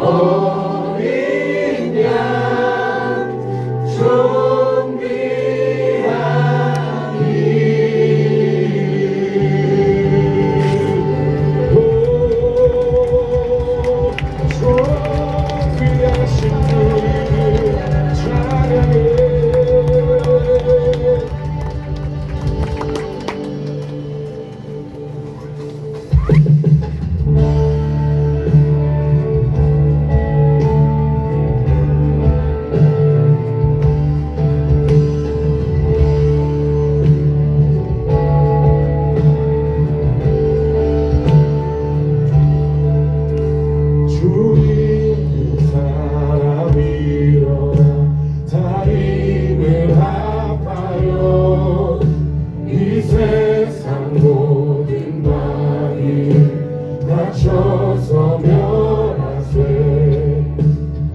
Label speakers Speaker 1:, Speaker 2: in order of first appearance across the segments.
Speaker 1: 어린 양 존귀하니 존귀하신 주를 찬양해 주님 사람 일어나 다림을 합하여 이 세상 모든 말이 닫혀서 멸하세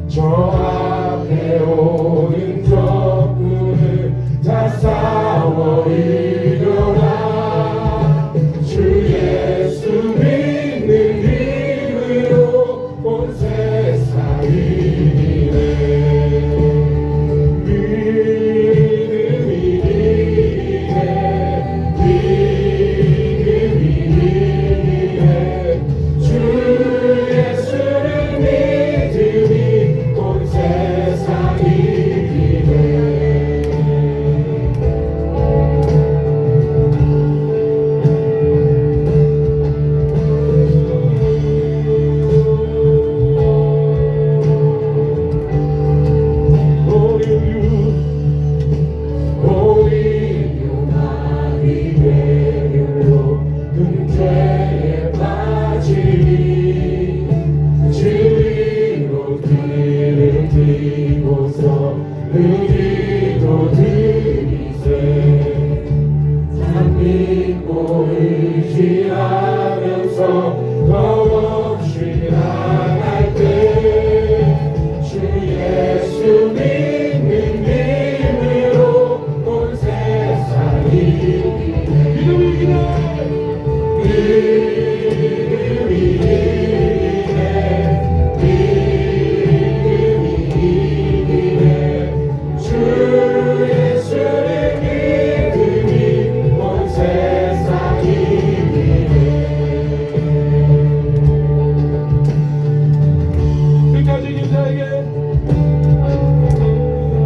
Speaker 1: 저 앞에 오는 적군을 다 싸워 이겨라 주 예수 믿는 힘으로 온 세상 이기네 믿음이 이기네 믿음이 이기네 주 예수를 믿음이 온 세상 이기네 근죄에 빠지니 주위로 길을 들고서 의기도 들이세 참 믿고 의지하면서 더없이 나갈 때 주 예수 믿는 힘으로 온 세상이 믿음이 이기네 믿음이 이기네 믿음이 이기네 주 예수를 믿음이 온 세상 이기네 끝까지 이긴 자에게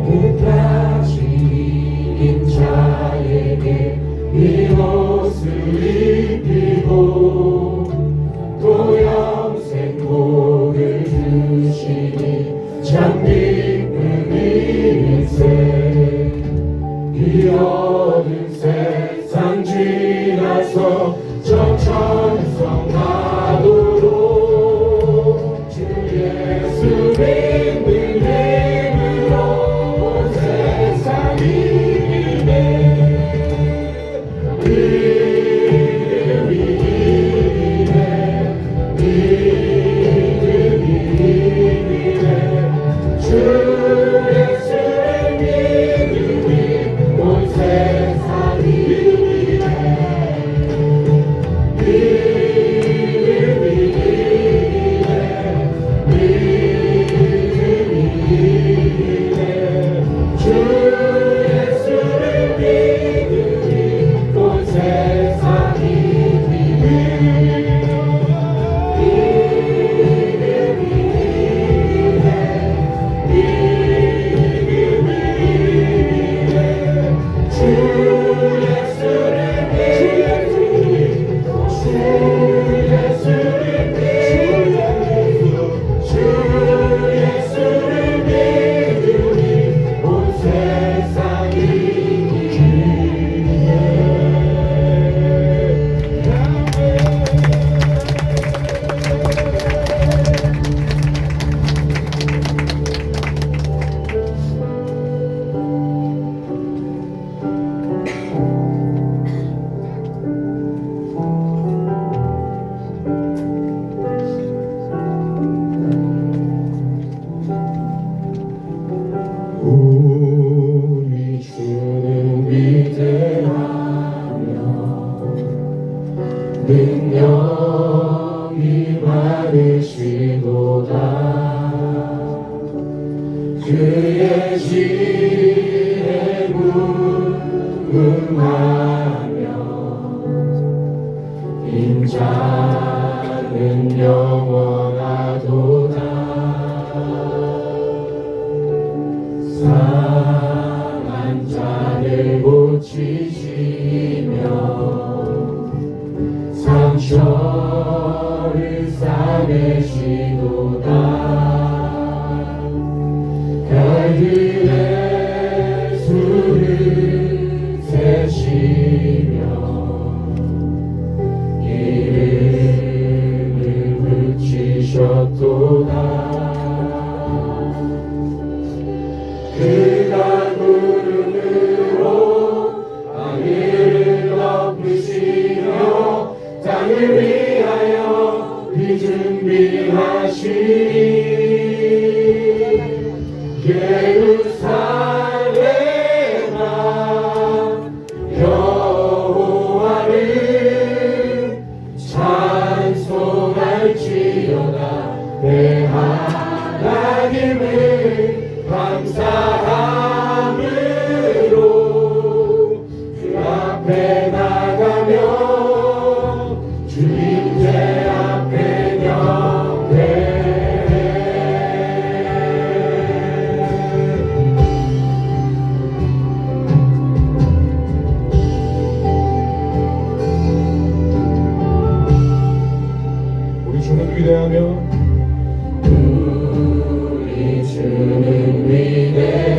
Speaker 1: 끝까지 이긴 자에게 이 옷을 입히고 또 영생 복을 주시니 참 기쁨일세 이 어두운 세상 지나서 저 천성 나도록 주 예수 믿는 힘으로 온 세상 이기네 믿음이 이기네 믿음이 이기네 주 그의 지혜 무궁하며 인자는 영원하도다. 상한 자를 고치시며 상처를 싸매시도다. 별들의 수를 세시며 이름을 붙이셨도다. 그가 구름으로 하늘을 덮으시며 땅을 위하여 비 준비하시니 예루살렘아 여호와를 찬송할지어다. 내 하나님을 감사함으로 그 앞에 나가며 주님의 앞에 경배해. 우리 주는 위대하며 우리 주는 위대하며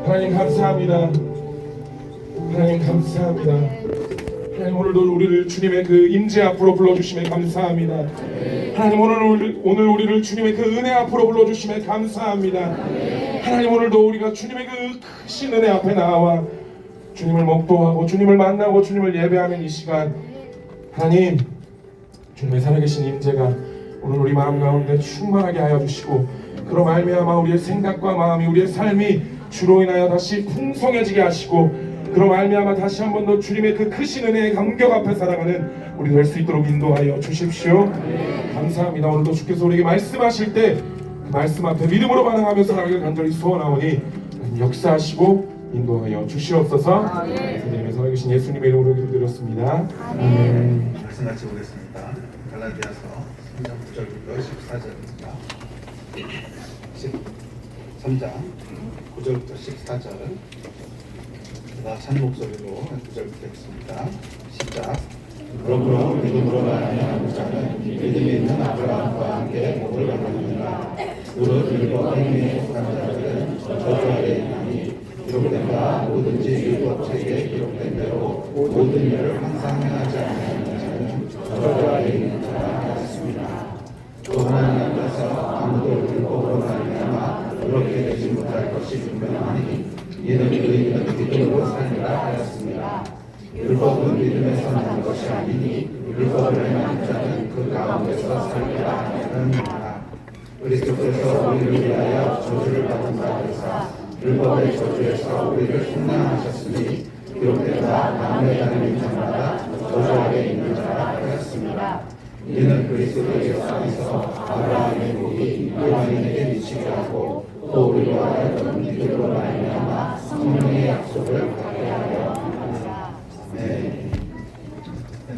Speaker 1: 하나님 감사합니다. 하나님 감사합니다. 하나님 오늘도 우리를 주님의 그 임재 앞으로 불러주심에 감사합니다. 하나님 오늘 우리를 주님의 그 은혜 앞으로 불러주심에 감사합니다. 하나님 오늘도 우리가 주님의 그 크신 은혜 앞에 나와 주님을 목도하고 주님을 만나고 주님을 예배하는 이 시간, 하나님 주님의 살아계신 임재가 오늘 우리 마음 가운데 충만하게 하여 주시고, 그로 말미암아 우리의 생각과 마음이, 우리의 삶이 주로 인하여 다시 풍성해지게 하시고, 그로 말미암아 다시 한 번 더 주님의 그 크신 은혜의 감격 앞에 살아가는 우리 될 수 있도록 인도하여 주십시오. 감사합니다. 오늘도 주께서 우리에게 말씀하실 때 그 말씀 앞에 믿음으로 반응하며 살아가길 간절히 소원하오니 역사하시고 인도하여 주시옵소서. 선생님의 살아계신 예수님의 이름으로 기도드렸습니다. 아멘.
Speaker 2: 말씀 같이 보겠습니다. 갈라디아서 3장 9절부터 14절입니다. 3장 9절부터 14절은 찬 목소리로 9절부터 읽습니다. 시작.
Speaker 1: 그러므로 믿음으로 말하는 자는 믿음이 있는 아브라함과 함께 복을 받느니라. 무릇 율법 행위에 속한 자들은 저주 아래 있나니 기록된 바 뭐든지 율법책에 기록된 대로 모든 일을 항상 행하지 않는 자는 저주 아래 있는 자라 하였습니다. 또 하나님 앞에서 아무도 율법으로 말미암아 그렇게 되지 못할 것이 분명하니 이는 그에게는 믿음으로 살리라 하였습니다. 율법은 믿음에서 나는 것이 아니니 율법을 행하는 자는 그 가운데서 살리라 하였느니라. 그리스도께서 우리를 위하여 저주를 받은 바 되사 율법의 저주에서 우리를 속량하셨으니 기록된 바 나무에 달린 자마다 저주 아래 있는 자라 하였습니다. 이는 그리스도 예수 안에서 아브라함의 복이 이방인에게 미치게 하고 또 우리로 하여금 믿음으로 말미암아 성령의 약속을 받게 하려 합니다.
Speaker 2: 네.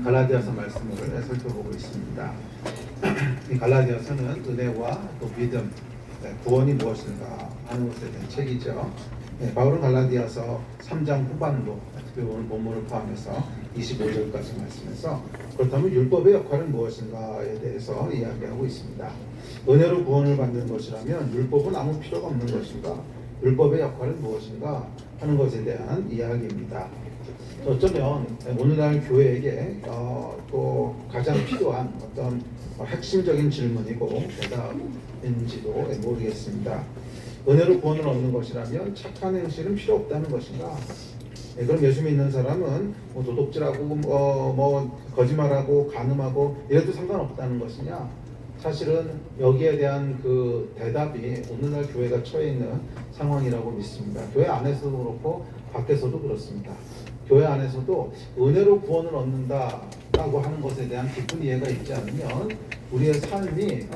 Speaker 2: 갈라디아서 말씀을 살펴보고 있습니다. 이 갈라디아서는 은혜와 또 믿음, 구원이 무엇인가 하는 것에 대한 책이죠. 바울은 갈라디아서 3장 후반부, 특히 오늘 본문을 포함해서 25절까지 말씀해서 그렇다면 율법의 역할은 무엇인가에 대해서 이야기하고 있습니다. 은혜로 구원을 받는 것이라면 율법은 아무 필요가 없는 것인가? 율법의 역할은 무엇인가 하는 것에 대한 이야기입니다. 어쩌면 오늘날 교회에게 또 가장 필요한 어떤 핵심적인 질문이고 대답인지도 모르겠습니다. 은혜로 구원을 얻는 것이라면 착한 행실은 필요 없다는 것인가? 그럼 예수 믿는 사람은 도둑질하고 거짓말하고 간음하고 이래도 상관없다는 것이냐? 사실은 여기에 대한 그 대답이 오늘날 교회가 처해 있는 상황이라고 믿습니다. 교회 안에서도 그렇고 밖에서도 그렇습니다. 교회 안에서도 은혜로 구원을 얻는다라고 하는 것에 대한 깊은 이해가 있지 않으면 우리의 삶이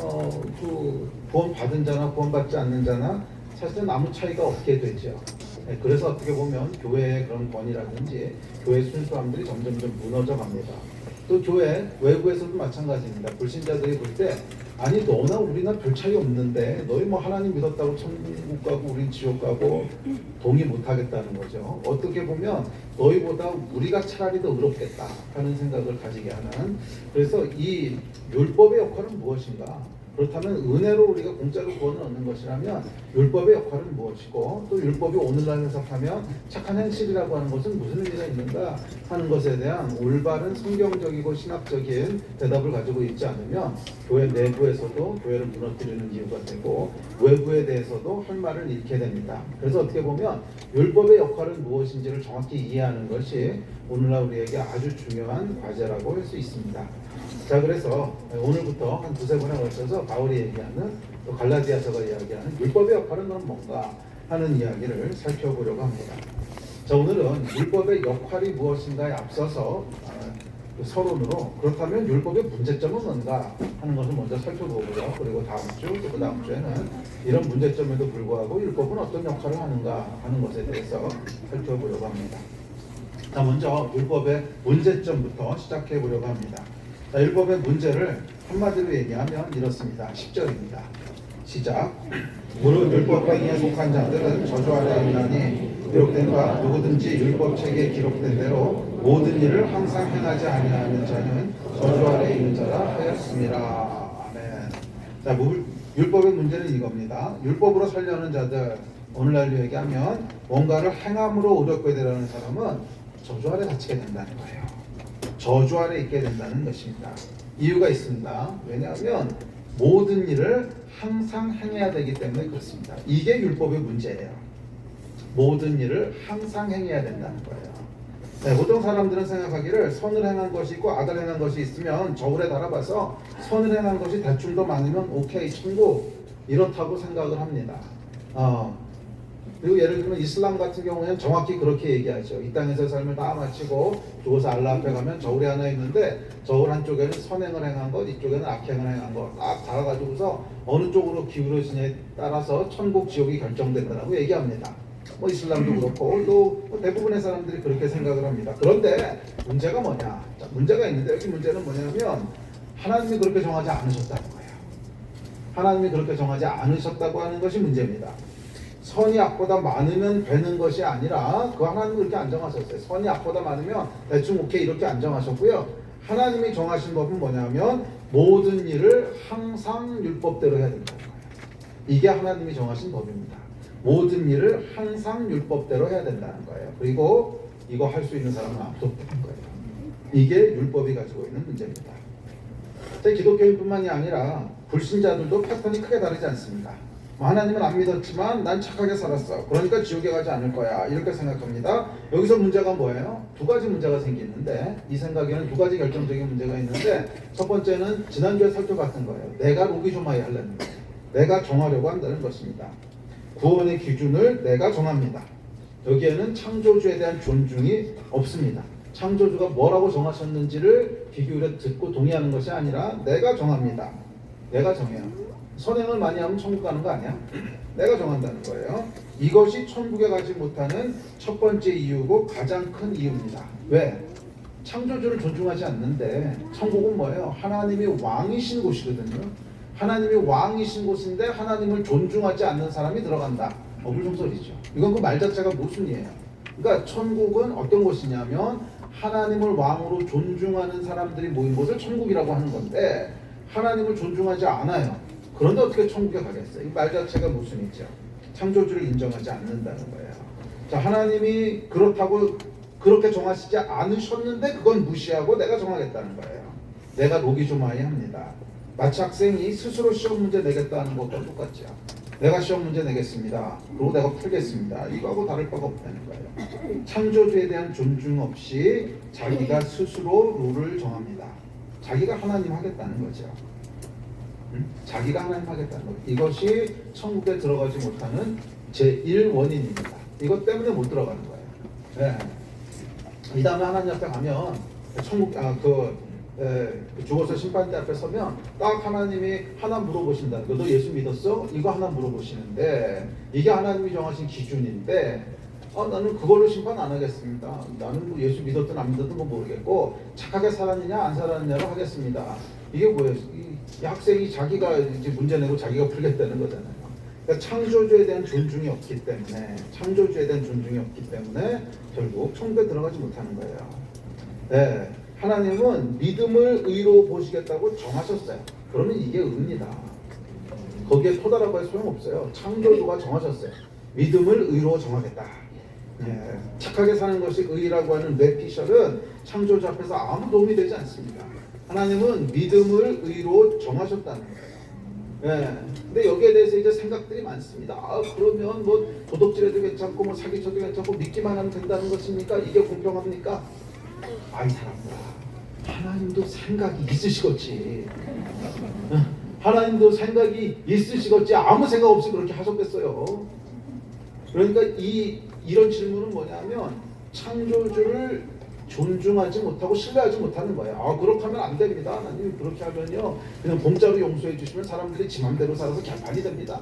Speaker 2: 그 구원 받은 자나 구원 받지 않는 자나 사실은 아무 차이가 없게 되죠. 그래서 어떻게 보면 교회의 그런 권위라든지 교회 순수함들이 점점점 무너져 갑니다. 또 교회 외부에서도 마찬가지입니다. 불신자들이 볼 때 아니 너나 우리나 별 차이 없는데 너희 뭐 하나님 믿었다고 천국 가고 우린 지옥 가고 동의 못 하겠다는 거죠. 어떻게 보면 너희보다 우리가 차라리 더 의롭겠다 하는 생각을 가지게 하는, 그래서 이 율법의 역할은 무엇인가? 그렇다면 은혜로 우리가 공짜로 구원을 얻는 것이라면 율법의 역할은 무엇이고, 또 율법이 오늘날 해석하면 착한 행실이라고 하는 것은 무슨 의미가 있는가 하는 것에 대한 올바른 성경적이고 신학적인 대답을 가지고 있지 않으면 교회 내부에서도 교회를 무너뜨리는 이유가 되고 외부에 대해서도 할 말을 잃게 됩니다. 그래서 어떻게 보면 율법의 역할은 무엇인지를 정확히 이해하는 것이 오늘날 우리에게 아주 중요한 과제라고 할 수 있습니다. 자, 그래서 오늘부터 한 두세 번에 걸쳐서 바울이 얘기하는 또 갈라디아서가 이야기하는 율법의 역할은 그럼 뭔가 하는 이야기를 살펴보려고 합니다. 자, 오늘은 율법의 역할이 무엇인가에 앞서서 서론으로 그렇다면 율법의 문제점은 뭔가 하는 것을 먼저 살펴보고요. 그리고 다음 주 또 그 다음 주에는 이런 문제점에도 불구하고 율법은 어떤 역할을 하는가 하는 것에 대해서 살펴보려고 합니다. 자, 먼저 율법의 문제점부터 시작해 보려고 합니다. 자, 율법의 문제를 한마디로 얘기하면 이렇습니다. 10절입니다. 시작. 무릇 율법 행위에 속한 자들은 저주 아래 있나니 기록된 바 누구든지 율법책에 기록된 대로 모든 일을 항상 행하지 아니하는 자는 저주 아래 있는 자라 하였습니다. 아멘. 자, 율법의 문제는 이겁니다. 율법으로 살려는 자들, 오늘날로 얘기하면 뭔가를 행함으로 의롭게 되려는 사람은 저주 아래 갇히게 된다는 거예요. 저주 아래 있게 된다는 것입니다. 이유가 있습니다. 왜냐하면 모든 일을 항상 행해야 되기 때문에 그렇습니다. 이게 율법의 문제예요. 모든 일을 항상 행해야 된다는 거예요. 네, 보통 사람들은 생각하기를 선을 행한 것이 있고 악을 행한 것이 있으면 저울에 달아봐서 선을 행한 것이 대충 더 많으면 오케이 천국 이렇다고 생각을 합니다. 그리고 예를 들면 이슬람 같은 경우에는 정확히 그렇게 얘기하죠. 이 땅에서 삶을 다 마치고 죽어서 알라 앞에 가면 저울이 하나 있는데 저울 한쪽에는 선행을 행한 것, 이쪽에는 악행을 행한 것 딱 달아가지고서 어느 쪽으로 기울어지냐에 따라서 천국 지옥이 결정된다고 얘기합니다. 뭐 이슬람도 그렇고 또 대부분의 사람들이 그렇게 생각을 합니다. 그런데 문제가 뭐냐? 자, 문제가 있는데 여기 문제는 뭐냐면 하나님이 그렇게 정하지 않으셨다는 거예요. 하나님이 그렇게 정하지 않으셨다고 하는 것이 문제입니다. 선이 악보다 많으면 되는 것이 아니라 그 하나님이 그렇게 안 정하셨어요. 선이 악보다 많으면 대충 오케이 이렇게 안 정하셨고요. 하나님이 정하신 법은 뭐냐면 모든 일을 항상 율법대로 해야 된다는 거예요. 이게 하나님이 정하신 법입니다. 모든 일을 항상 율법대로 해야 된다는 거예요. 그리고 이거 할 수 있는 사람은 아무도 없다는 거예요. 이게 율법이 가지고 있는 문제입니다. 기독교인뿐만이 아니라 불신자들도 패턴이 크게 다르지 않습니다. 하나님은 안 믿었지만 난 착하게 살았어. 그러니까 지옥에 가지 않을 거야. 이렇게 생각합니다. 여기서 문제가 뭐예요? 두 가지 문제가 생기는데 이 생각에는 두 가지 결정적인 문제가 있는데 첫 번째는 지난주에 살펴봤던 거예요. 내가 로기조마이 하려는 거예요. 내가 정하려고 한다는 것입니다. 구원의 기준을 내가 정합니다. 여기에는 창조주에 대한 존중이 없습니다. 창조주가 뭐라고 정하셨는지를 귀 기울여 듣고 동의하는 것이 아니라 내가 정합니다. 내가 정해요. 선행을 많이 하면 천국 가는 거 아니야? 내가 정한다는 거예요. 이것이 천국에 가지 못하는 첫 번째 이유고 가장 큰 이유입니다. 왜? 창조주를 존중하지 않는데 천국은 뭐예요? 하나님이 왕이신 곳이거든요. 하나님이 왕이신 곳인데 하나님을 존중하지 않는 사람이 들어간다. 어불성설이죠. 이건 그 말 자체가 모순이에요. 그러니까 천국은 어떤 곳이냐면 하나님을 왕으로 존중하는 사람들이 모인 곳을 천국이라고 하는 건데 하나님을 존중하지 않아요. 그런데 어떻게 천국에 가겠어요? 이 말 자체가 모순이죠. 창조주를 인정하지 않는다는 거예요. 자, 하나님이 그렇다고 그렇게 정하시지 않으셨는데 그건 무시하고 내가 정하겠다는 거예요. 내가 로기조마이 합니다. 마치 학생이 스스로 시험 문제 내겠다는 것과 똑같죠. 내가 시험 문제 내겠습니다. 그리고 내가 풀겠습니다. 이거하고 다를 바가 없다는 거예요. 창조주에 대한 존중 없이 자기가 스스로 룰을 정합니다. 자기가 하나님 하겠다는 거죠. 자기가 하나님 하겠다는 것. 이것이 천국에 들어가지 못하는 제1원인입니다. 이것 때문에 못 들어가는 거예요. 네. 이 다음에 하나님 앞에 가면 천국 죽어서 심판대 앞에 서면 딱 하나님이 하나 물어보신다는 거. 너 예수 믿었어? 이거 하나 물어보시는데 이게 하나님이 정하신 기준인데 나는 그걸로 심판 안 하겠습니다. 나는 뭐 예수 믿었든 안 믿었든 뭐 모르겠고 착하게 살았느냐 안 살았느냐로 하겠습니다. 이게 뭐예요? 이 학생이 자기가 이제 문제 내고 자기가 풀겠다는 거잖아요. 그러니까 창조주에 대한 존중이 없기 때문에 결국 천국에 들어가지 못하는 거예요. 네, 하나님은 믿음을 의로 보시겠다고 정하셨어요. 그러면 이게 의입니다. 거기에 토달하고 할 소용없어요. 창조주가 정하셨어요. 믿음을 의로 정하겠다. 네, 착하게 사는 것이 의라고 하는 뇌피셜은 창조주 앞에서 아무 도움이 되지 않습니다. 하나님은 믿음을 의로 정하셨다는 거예요. 네. 근데 여기에 대해서 이제 생각들이 많습니다. 그러면 뭐 도덕질해도 괜찮고 뭐 사기쳐도 괜찮고 믿기만 하면 된다는 것입니까? 이게 공평합니까? 이 사람들아, 하나님도 생각이 있으시겠지. 하나님도 생각이 있으시겠지. 아무 생각 없이 그렇게 하셨겠어요. 그러니까 이런 질문은 뭐냐면 창조주를 존중하지 못하고 신뢰하지 못하는 거예요. 그렇게 하면 안 됩니다. 하나님 그렇게 하면요 그냥 공짜로 용서해 주시면 사람들이 지 맘대로 살아서 개판이 됩니다.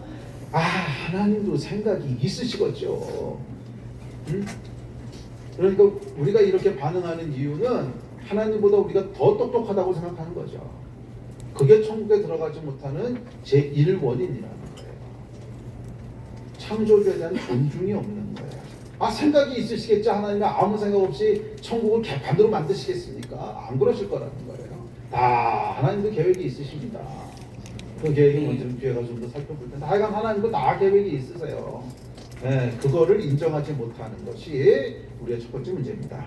Speaker 2: 하나님도 생각이 있으시겠죠. 그러니까 우리가 이렇게 반응하는 이유는 하나님보다 우리가 더 똑똑하다고 생각하는 거죠. 그게 천국에 들어가지 못하는 제1원인이라는 거예요. 창조주에 대한 존중이 없는 거예요. 생각이 있으시겠지. 하나님이 아무 생각 없이 천국을 개판으로 만드시겠습니까? 안 그러실 거라는 거예요. 다 하나님도 계획이 있으십니다. 그 계획이 뭔지는 뒤에 가서 좀 더 살펴볼 텐데 하여간 하나님도 다 계획이 있으세요. 그거를 인정하지 못하는 것이 우리의 첫 번째 문제입니다.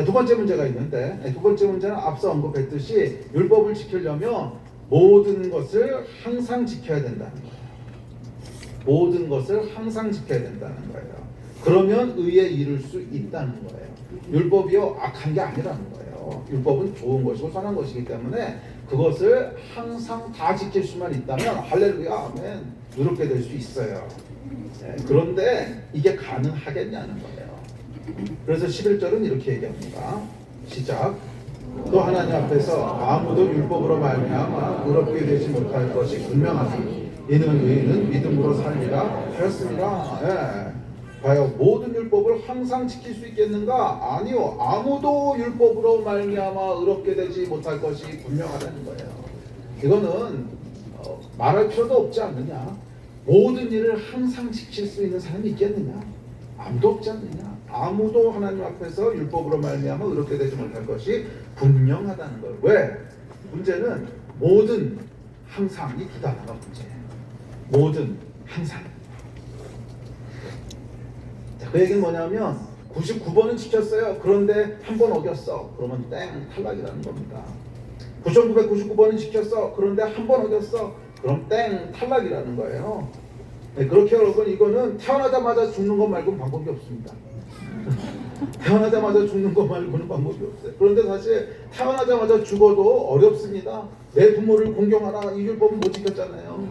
Speaker 2: 두 번째 문제가 있는데, 두 번째 문제는 앞서 언급했듯이 율법을 지키려면 모든 것을 항상 지켜야 된다는 거예요. 모든 것을 항상 지켜야 된다는 거예요. 그러면 의에 이를 수 있다는 거예요. 율법이요 악한 게 아니라는 거예요. 율법은 좋은 것이고 선한 것이기 때문에 그것을 항상 다 지킬 수만 있다면 할렐루야 아멘 이렇게 될 수 있어요. 그런데 이게 가능하겠냐는 거예요. 그래서 11절은 이렇게 얘기합니다. 시작. 또 하나님 앞에서 아무도 율법으로 말미암아 의롭게 되지 못할 것이 분명하니 이는 의인은 믿음으로 살리라 하였습니다. 과연 모든 율법을 항상 지킬 수 있겠는가? 아니요. 아무도 율법으로 말미암아 의롭게 되지 못할 것이 분명하다는 거예요. 이거는 말할 필요도 없지 않느냐? 모든 일을 항상 지킬 수 있는 사람이 있겠느냐? 아무도 없지 않느냐? 아무도 하나님 앞에서 율법으로 말미암아 의롭게 되지 못할 것이 분명하다는 거예요. 왜? 문제는 모든 항상 이 두 단어가 문제예요. 모든 항상. 그 얘기는 뭐냐면 99번은 지켰어요. 그런데 한 번 어겼어. 그러면 땡 탈락이라는 겁니다. 9,999번은 지켰어. 그런데 한 번 어겼어. 그럼 땡 탈락이라는 거예요. 그렇게 여러분 이거는 태어나자마자 죽는 것 말고는 방법이 없습니다. 태어나자마자 죽는 것 말고는 방법이 없어요. 그런데 사실 태어나자마자 죽어도 어렵습니다. 내 부모를 공경하라 이 율법은 못 지켰잖아요.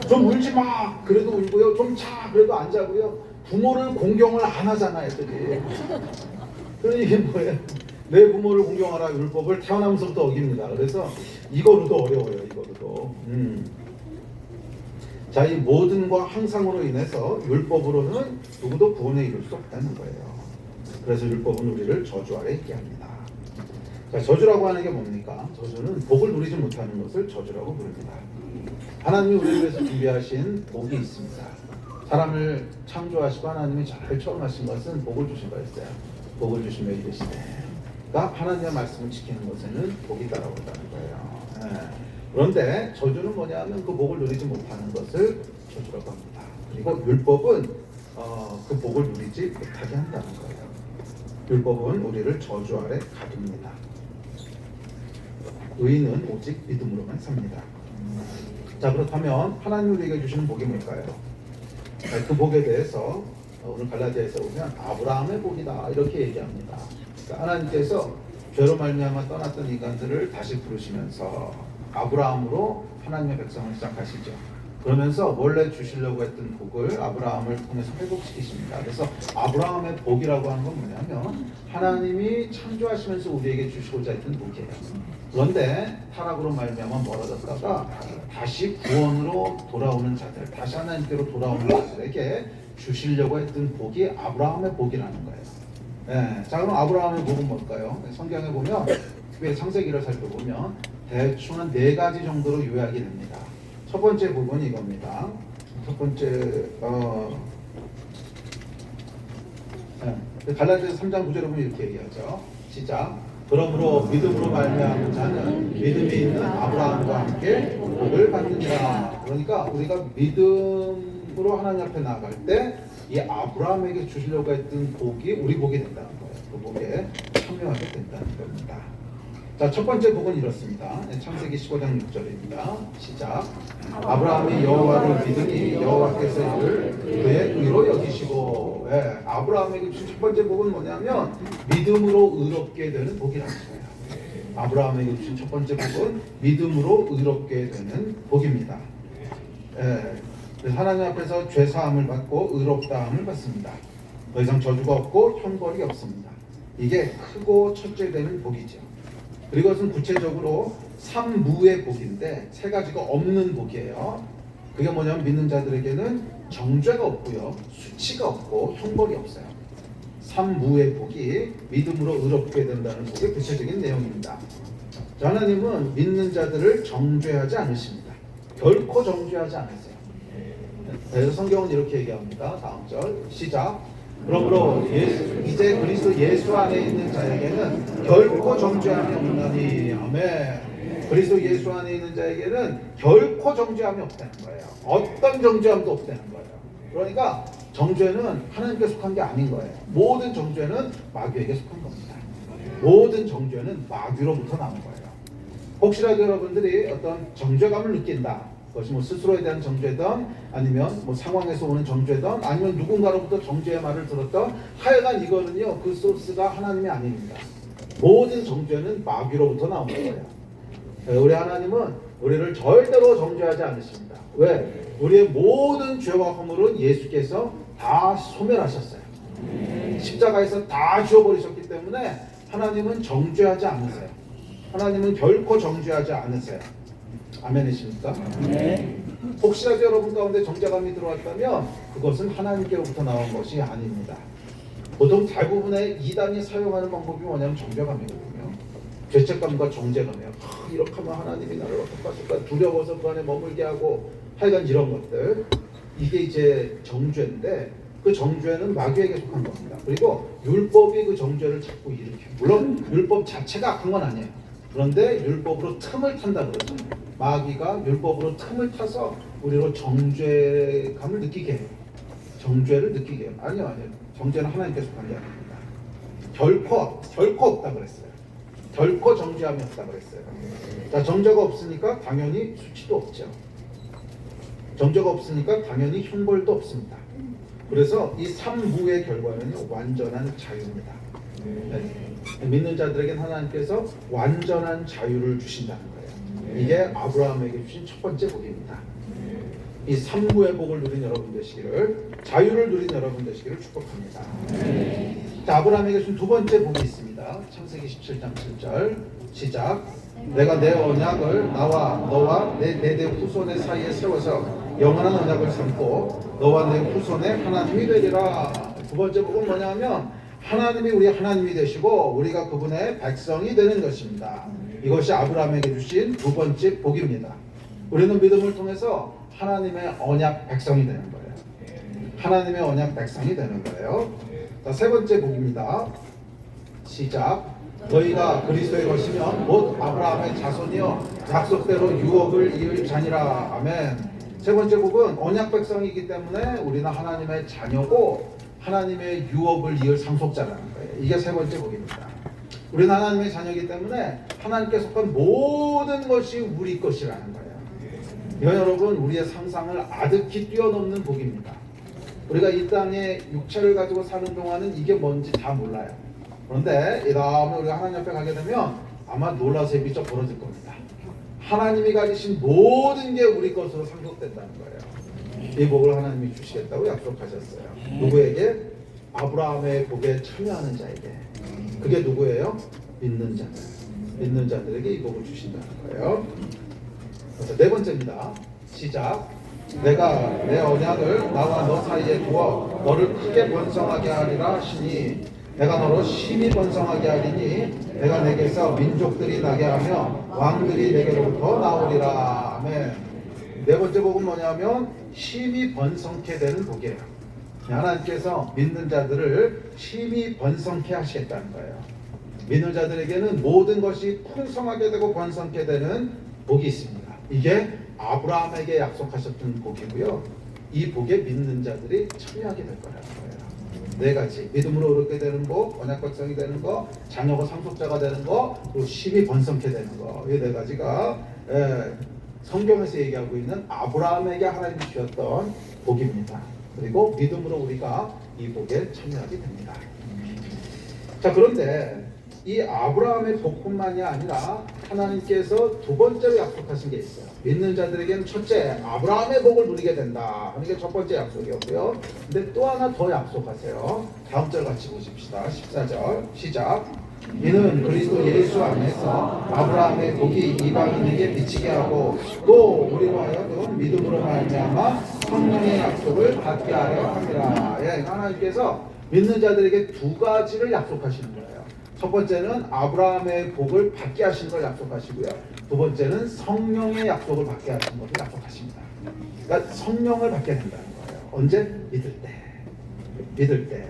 Speaker 2: 좀 울지 마 그래도 울고요. 좀 자 그래도 안 자고요. 부모를 공경을 안 하잖아요. 애들이. 그러니 이게 뭐예요? 내 부모를 공경하라 율법을 태어나면서부터 어깁니다. 그래서 이거로도 어려워요. 이거로도. 자, 이 모든과 항상으로 인해서 율법으로는 누구도 구원에 이를 수 없다는 거예요. 그래서 율법은 우리를 저주 아래 있게 합니다. 자, 저주라고 하는 게 뭡니까? 저주는 복을 누리지 못하는 것을 저주라고 부릅니다. 하나님이 우리를 위해서 준비하신 복이 있습니다. 사람을 창조하시고 하나님이 잘 처음 하신 것은 복을 주신 거였어요. 복을 주시며 이르시되. 그러니까 하나님의 말씀을 지키는 것에는 복이 따라온다는 거예요. 그런데 저주는 뭐냐면 그 복을 누리지 못하는 것을 저주라고 합니다. 그리고 율법은 그 복을 누리지 못하게 한다는 거예요. 율법은 우리를 저주 아래 가둡니다. 의인은 오직 믿음으로만 삽니다. 자, 그렇다면 하나님 우리에게 주시는 복이 뭘까요? 그 복에 대해서 오늘 갈라디아에서 보면 아브라함의 복이다 이렇게 얘기합니다. 그러니까 하나님께서 죄로 말미암아 떠났던 인간들을 다시 부르시면서 아브라함으로 하나님의 백성을 시작하시죠. 그러면서 원래 주시려고 했던 복을 아브라함을 통해서 회복시키십니다. 그래서 아브라함의 복이라고 하는 건 뭐냐면 하나님이 창조하시면서 우리에게 주시고자 했던 복이에요. 그런데 타락으로 말미암아 멀어졌다가 다시 구원으로 돌아오는 자들, 다시 하나님께로 돌아오는 자들에게 주시려고 했던 복이 아브라함의 복이라는 거예요. 자, 그럼 아브라함의 복은 뭘까요? 성경에 보면 특별히 창세기를 살펴보면 대충 한 4가지 정도로 요약이 됩니다. 첫 번째 부분이 이겁니다. 첫 번째 갈라디아서 3장 9절에 보면 이렇게 얘기하죠. 시작. 그러므로 믿음으로 말미암은 자는 믿음이 있는 아브라함과 함께 복을 받느니라. 그러니까 우리가 믿음으로 하나님 앞에 나아갈 때 이 아브라함에게 주시려고 했던 복이 우리 복이 된다는 거예요. 그 복에 참여하게 된다는 겁니다. 자, 첫 번째 복은 이렇습니다. 창세기 15장 6절입니다. 시작. 아브라함이 여호와를 믿으니 여호와께서 이를 그의 의로 여기시고. 아브라함에게 주신 첫 번째 복은 뭐냐면 믿음으로 의롭게 되는 복이라는 거예요. 아브라함에게 주신 첫 번째 복은 믿음으로 의롭게 되는 복입니다. 그래서 하나님 앞에서 죄 사함을 받고 의롭다함을 받습니다. 더 이상 저주가 없고 형벌이 없습니다. 이게 크고 첫째 되는 복이죠. 그리고 그것은 구체적으로 3무의 복인데 3가지가 없는 복이에요. 그게 뭐냐면 믿는 자들에게는 정죄가 없고요, 수치가 없고 형벌이 없어요. 3무의 복이 믿음으로 의롭게 된다는 복의 구체적인 내용입니다. 하나님은 믿는 자들을 정죄하지 않으십니다. 결코 정죄하지 않으세요. 그래서 성경은 이렇게 얘기합니다. 다음 절 시작. 그러므로 이제 그리스도 예수 안에 있는 자에게는 결코 정죄함이 없나니. 아멘. 그리스도 예수 안에 있는 자에게는 결코 정죄함이 없다는 거예요. 어떤 정죄함도 없다는 거예요. 그러니까 정죄는 하나님께 속한 게 아닌 거예요. 모든 정죄는 마귀에게 속한 겁니다. 모든 정죄는 마귀로부터 나온 거예요. 혹시라도 여러분들이 어떤 정죄감을 느낀다. 그것이 뭐 스스로에 대한 정죄든 아니면 뭐 상황에서 오는 정죄든 아니면 누군가로부터 정죄의 말을 들었던 하여간 이거는요 그 소스가 하나님이 아닙니다. 모든 정죄는 마귀로부터 나온 거예요. 우리 하나님은 우리를 절대로 정죄하지 않으십니다. 왜? 우리의 모든 죄와 허물은 예수께서 다 소멸하셨어요. 십자가에서 다 지워버리셨기 때문에 하나님은 정죄하지 않으세요. 하나님은 결코 정죄하지 않으세요. 아멘이십니까? 네. 혹시라도 여러분 가운데 정죄감이 들어왔다면 그것은 하나님께로부터 나온 것이 아닙니다. 보통 대부분의 이단이 사용하는 방법이 뭐냐면 정죄감이거든요. 죄책감과 정죄감이에요. 이렇게 하면 하나님이 나를 어떡할까 두려워서 그 안에 머물게 하고 하여간 이런 것들. 이게 이제 정죄인데 그 정죄는 마귀에게 속한 겁니다. 그리고 율법이 그 정죄를 자꾸 일으켜요. 물론 율법 자체가 악한 건 아니에요. 그런데 율법으로 틈을 탄다 그러죠. 마귀가 율법으로 틈을 타서 우리로 정죄감을 느끼게 해요. 정죄를 느끼게 해요. 아니요. 정죄는 하나님께 속한 게 아닙니다. 결코 없다 그랬어요. 결코 정죄함이 없다 그랬어요. 자, 정죄가 없으니까 당연히 수치도 없죠. 정죄가 없으니까 당연히 형벌도 없습니다. 그래서 이 3무의 결과는 완전한 자유입니다. 네. 믿는 자들에게는 하나님께서 완전한 자유를 주신다는 거예요. 이게 아브라함에게 주신 첫 번째 복입니다. 이 3무의 복을 누린 여러분 되시기를, 자유를 누린 여러분 되시기를 축복합니다. 자, 아브라함에게 준 두 번째 복이 있습니다. 창세기 17장 7절 시작. 내가 내 언약을 나와 너와 내 네 후손의 사이에 세워서 영원한 언약을 삼고 너와 내 후손의 하나님이 되리라. 두 번째 복은 뭐냐 하면 하나님이 우리 하나님이 되시고 우리가 그분의 백성이 되는 것입니다. 이것이 아브라함에게 주신 두 번째 복입니다. 우리는 믿음을 통해서 하나님의 언약 백성이 되는 거예요. 하나님의 언약 백성이 되는 거예요. 자, 세 번째 복입니다. 시작. 너희가 그리스도의 것이면 곧 아브라함의 자손이여 약속대로 유업을 이을 자니라. 아멘. 세 번째 복은 언약 백성이기 때문에 우리는 하나님의 자녀고 하나님의 유업을 이을 상속자라는 거예요. 이게 세 번째 복입니다. 우리는 하나님의 자녀이기 때문에 하나님께 속한 모든 것이 우리 것이라는 거예요. 이건 여러분 우리의 상상을 아득히 뛰어넘는 복입니다. 우리가 이 땅에 육체를 가지고 사는 동안은 이게 뭔지 다 몰라요. 그런데 이 다음에 우리가 하나님 앞에 가게 되면 아마 놀라서 미쳐 벌어질 겁니다. 하나님이 가지신 모든 게 우리 것으로 상속된다는 거예요. 이 복을 하나님이 주시겠다고 약속하셨어요. 누구에게? 아브라함의 복에 참여하는 자에게. 그게 누구예요? 믿는 자들. 믿는 자들에게 이 복을 주신다는 거예요. 그래서 네 번째입니다. 시작. 내가 내 언약을 나와 너 사이에 두어 너를 크게 번성하게 하리라 하시니 내가 너로 심히 번성하게 하리니 내가 내게서 민족들이 나게 하며 왕들이 내게로부터 나오리라. 아멘. 네 번째 복은 뭐냐면 심히 번성케 되는 복이에요. 하나님께서 믿는 자들을 심히 번성케 하시겠다는 거예요. 믿는 자들에게는 모든 것이 풍성하게 되고 번성케 되는 복이 있습니다. 이게 아브라함에게 약속하셨던 복이고요. 이 복에 믿는 자들이 참여하게 될 거라는 거예요. 네 가지. 믿음으로 오르게 되는 복, 언약 백성이 되는 거, 자녀가 상속자가 되는 거, 그리고 심히 번성케 되는 거. 이 네 가지가 성경에서 얘기하고 있는 아브라함에게 하나님이 주셨던 복입니다. 그리고 믿음으로 우리가 이 복에 참여하게 됩니다. 자, 그런데 이 아브라함의 복뿐만이 아니라 하나님께서 두 번째로 약속하신 게 있어요. 믿는 자들에게는 첫째, 아브라함의 복을 누리게 된다 하는 게 첫 번째 약속이었고요. 근데 또 하나 더 약속하세요. 다음 절 같이 보십시다. 14절 시작. 이는 그리스도 예수 안에서 아브라함의 복이 이방인에게 미치게 하고 또 우리로 하여금 믿음으로 말미암아 성령의 약속을 받게 하려 함이라. 예, 하나님께서 믿는 자들에게 두 가지를 약속하시는 거예요. 첫 번째는 아브라함의 복을 받게 하시는 걸 약속하시고요. 두 번째는 성령의 약속을 받게 하시는 것을 약속하십니다. 그러니까 성령을 받게 된다는 거예요. 언제? 믿을 때. 믿을 때.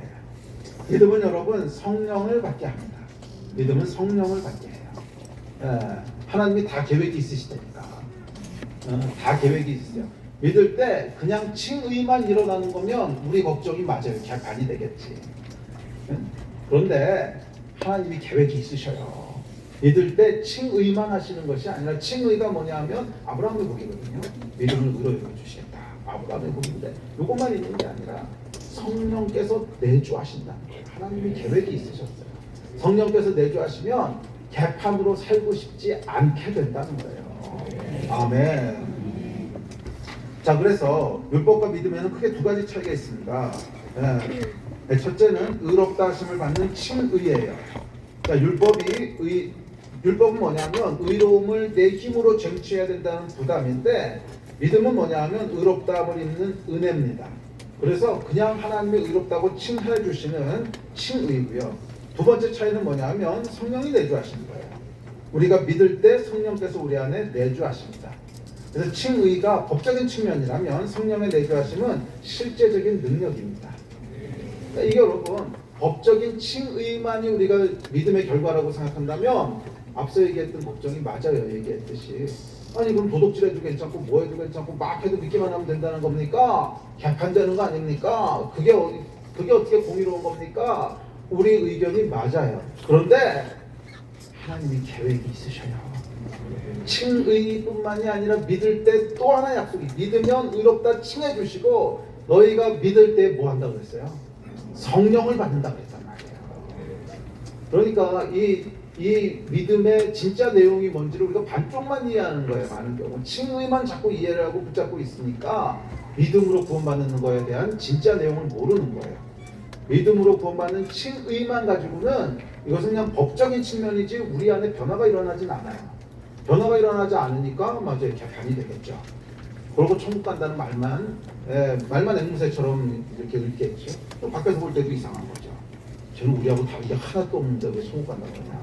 Speaker 2: 믿음은 여러분 성령을 받게 합니다. 믿음은 성령을 받게 해요. 하나님이 다 계획이 있으시다니까. 다 계획이 있으세요. 믿을 때 그냥 칭의만 일어나는 거면 우리 걱정이 맞아요. 개판이 되겠지. 그런데 하나님이 계획이 있으셔요. 믿을 때 칭의만 하시는 것이 아니라 칭의가 뭐냐 하면 아브라함의 복이거든요. 믿음을 의로 여겨주시겠다. 아브라함의 복인데 이것만 있는 게 아니라 성령께서 내주하신다는 거예요. 하나님이 계획이 있으셨어요. 성령께서 내주하시면 개판으로 살고 싶지 않게 된다는 거예요. 아멘. 자, 그래서 율법과 믿음에는 크게 두 가지 차이가 있습니다. 첫째는 의롭다 하심을 받는 칭의예요. 자, 율법은 뭐냐면 의로움을 내 힘으로 쟁취해야 된다는 부담인데, 믿음은 뭐냐면 의롭다함을 입는 은혜입니다. 그래서 그냥 하나님의 의롭다고 칭해 주시는 칭의고요. 두 번째 차이는 뭐냐면 성령이 내주하시는 거예요. 우리가 믿을 때 성령께서 우리 안에 내주하십니다. 그래서 칭의가 법적인 측면이라면 성령의 내주하심은 실제적인 능력입니다. 그러니까 이게 여러분 법적인 칭의만이 우리가 믿음의 결과라고 생각한다면 앞서 얘기했던 걱정이 맞아요. 얘기했듯이 아니 그럼 도둑질해도 괜찮고 뭐 해도 괜찮고 막 해도 믿기만 하면 된다는 겁니까? 개판되는 거 아닙니까? 그게 어떻게 공의로운 겁니까? 우리 의견이 맞아요. 그런데 하나님이 계획이 있으셔요. 칭의뿐만이 아니라 믿을 때 또 하나 약속이, 믿으면 의롭다 칭해 주시고 너희가 믿을 때 뭐 한다고 그랬어요? 성령을 받는다고 그랬단 말이에요. 그러니까 이 믿음의 진짜 내용이 뭔지를 우리가 반쪽만 이해하는 거예요. 많은 경우 칭의만 자꾸 이해를 하고 붙잡고 있으니까 믿음으로 구원받는 거에 대한 진짜 내용을 모르는 거예요. 믿음으로 구원받는 칭의만 가지고는 이것은 그냥 법적인 측면이지 우리 안에 변화가 일어나진 않아요. 변화가 일어나지 않으니까 맞아요. 개판이 되겠죠. 그리고 천국 간다는 말만 앵무새처럼 이렇게 읽겠죠. 또 밖에서 볼 때도 이상한 거죠. 저는 우리하고 다른 게 하나도 없는데 왜 천국 간다고 하냐.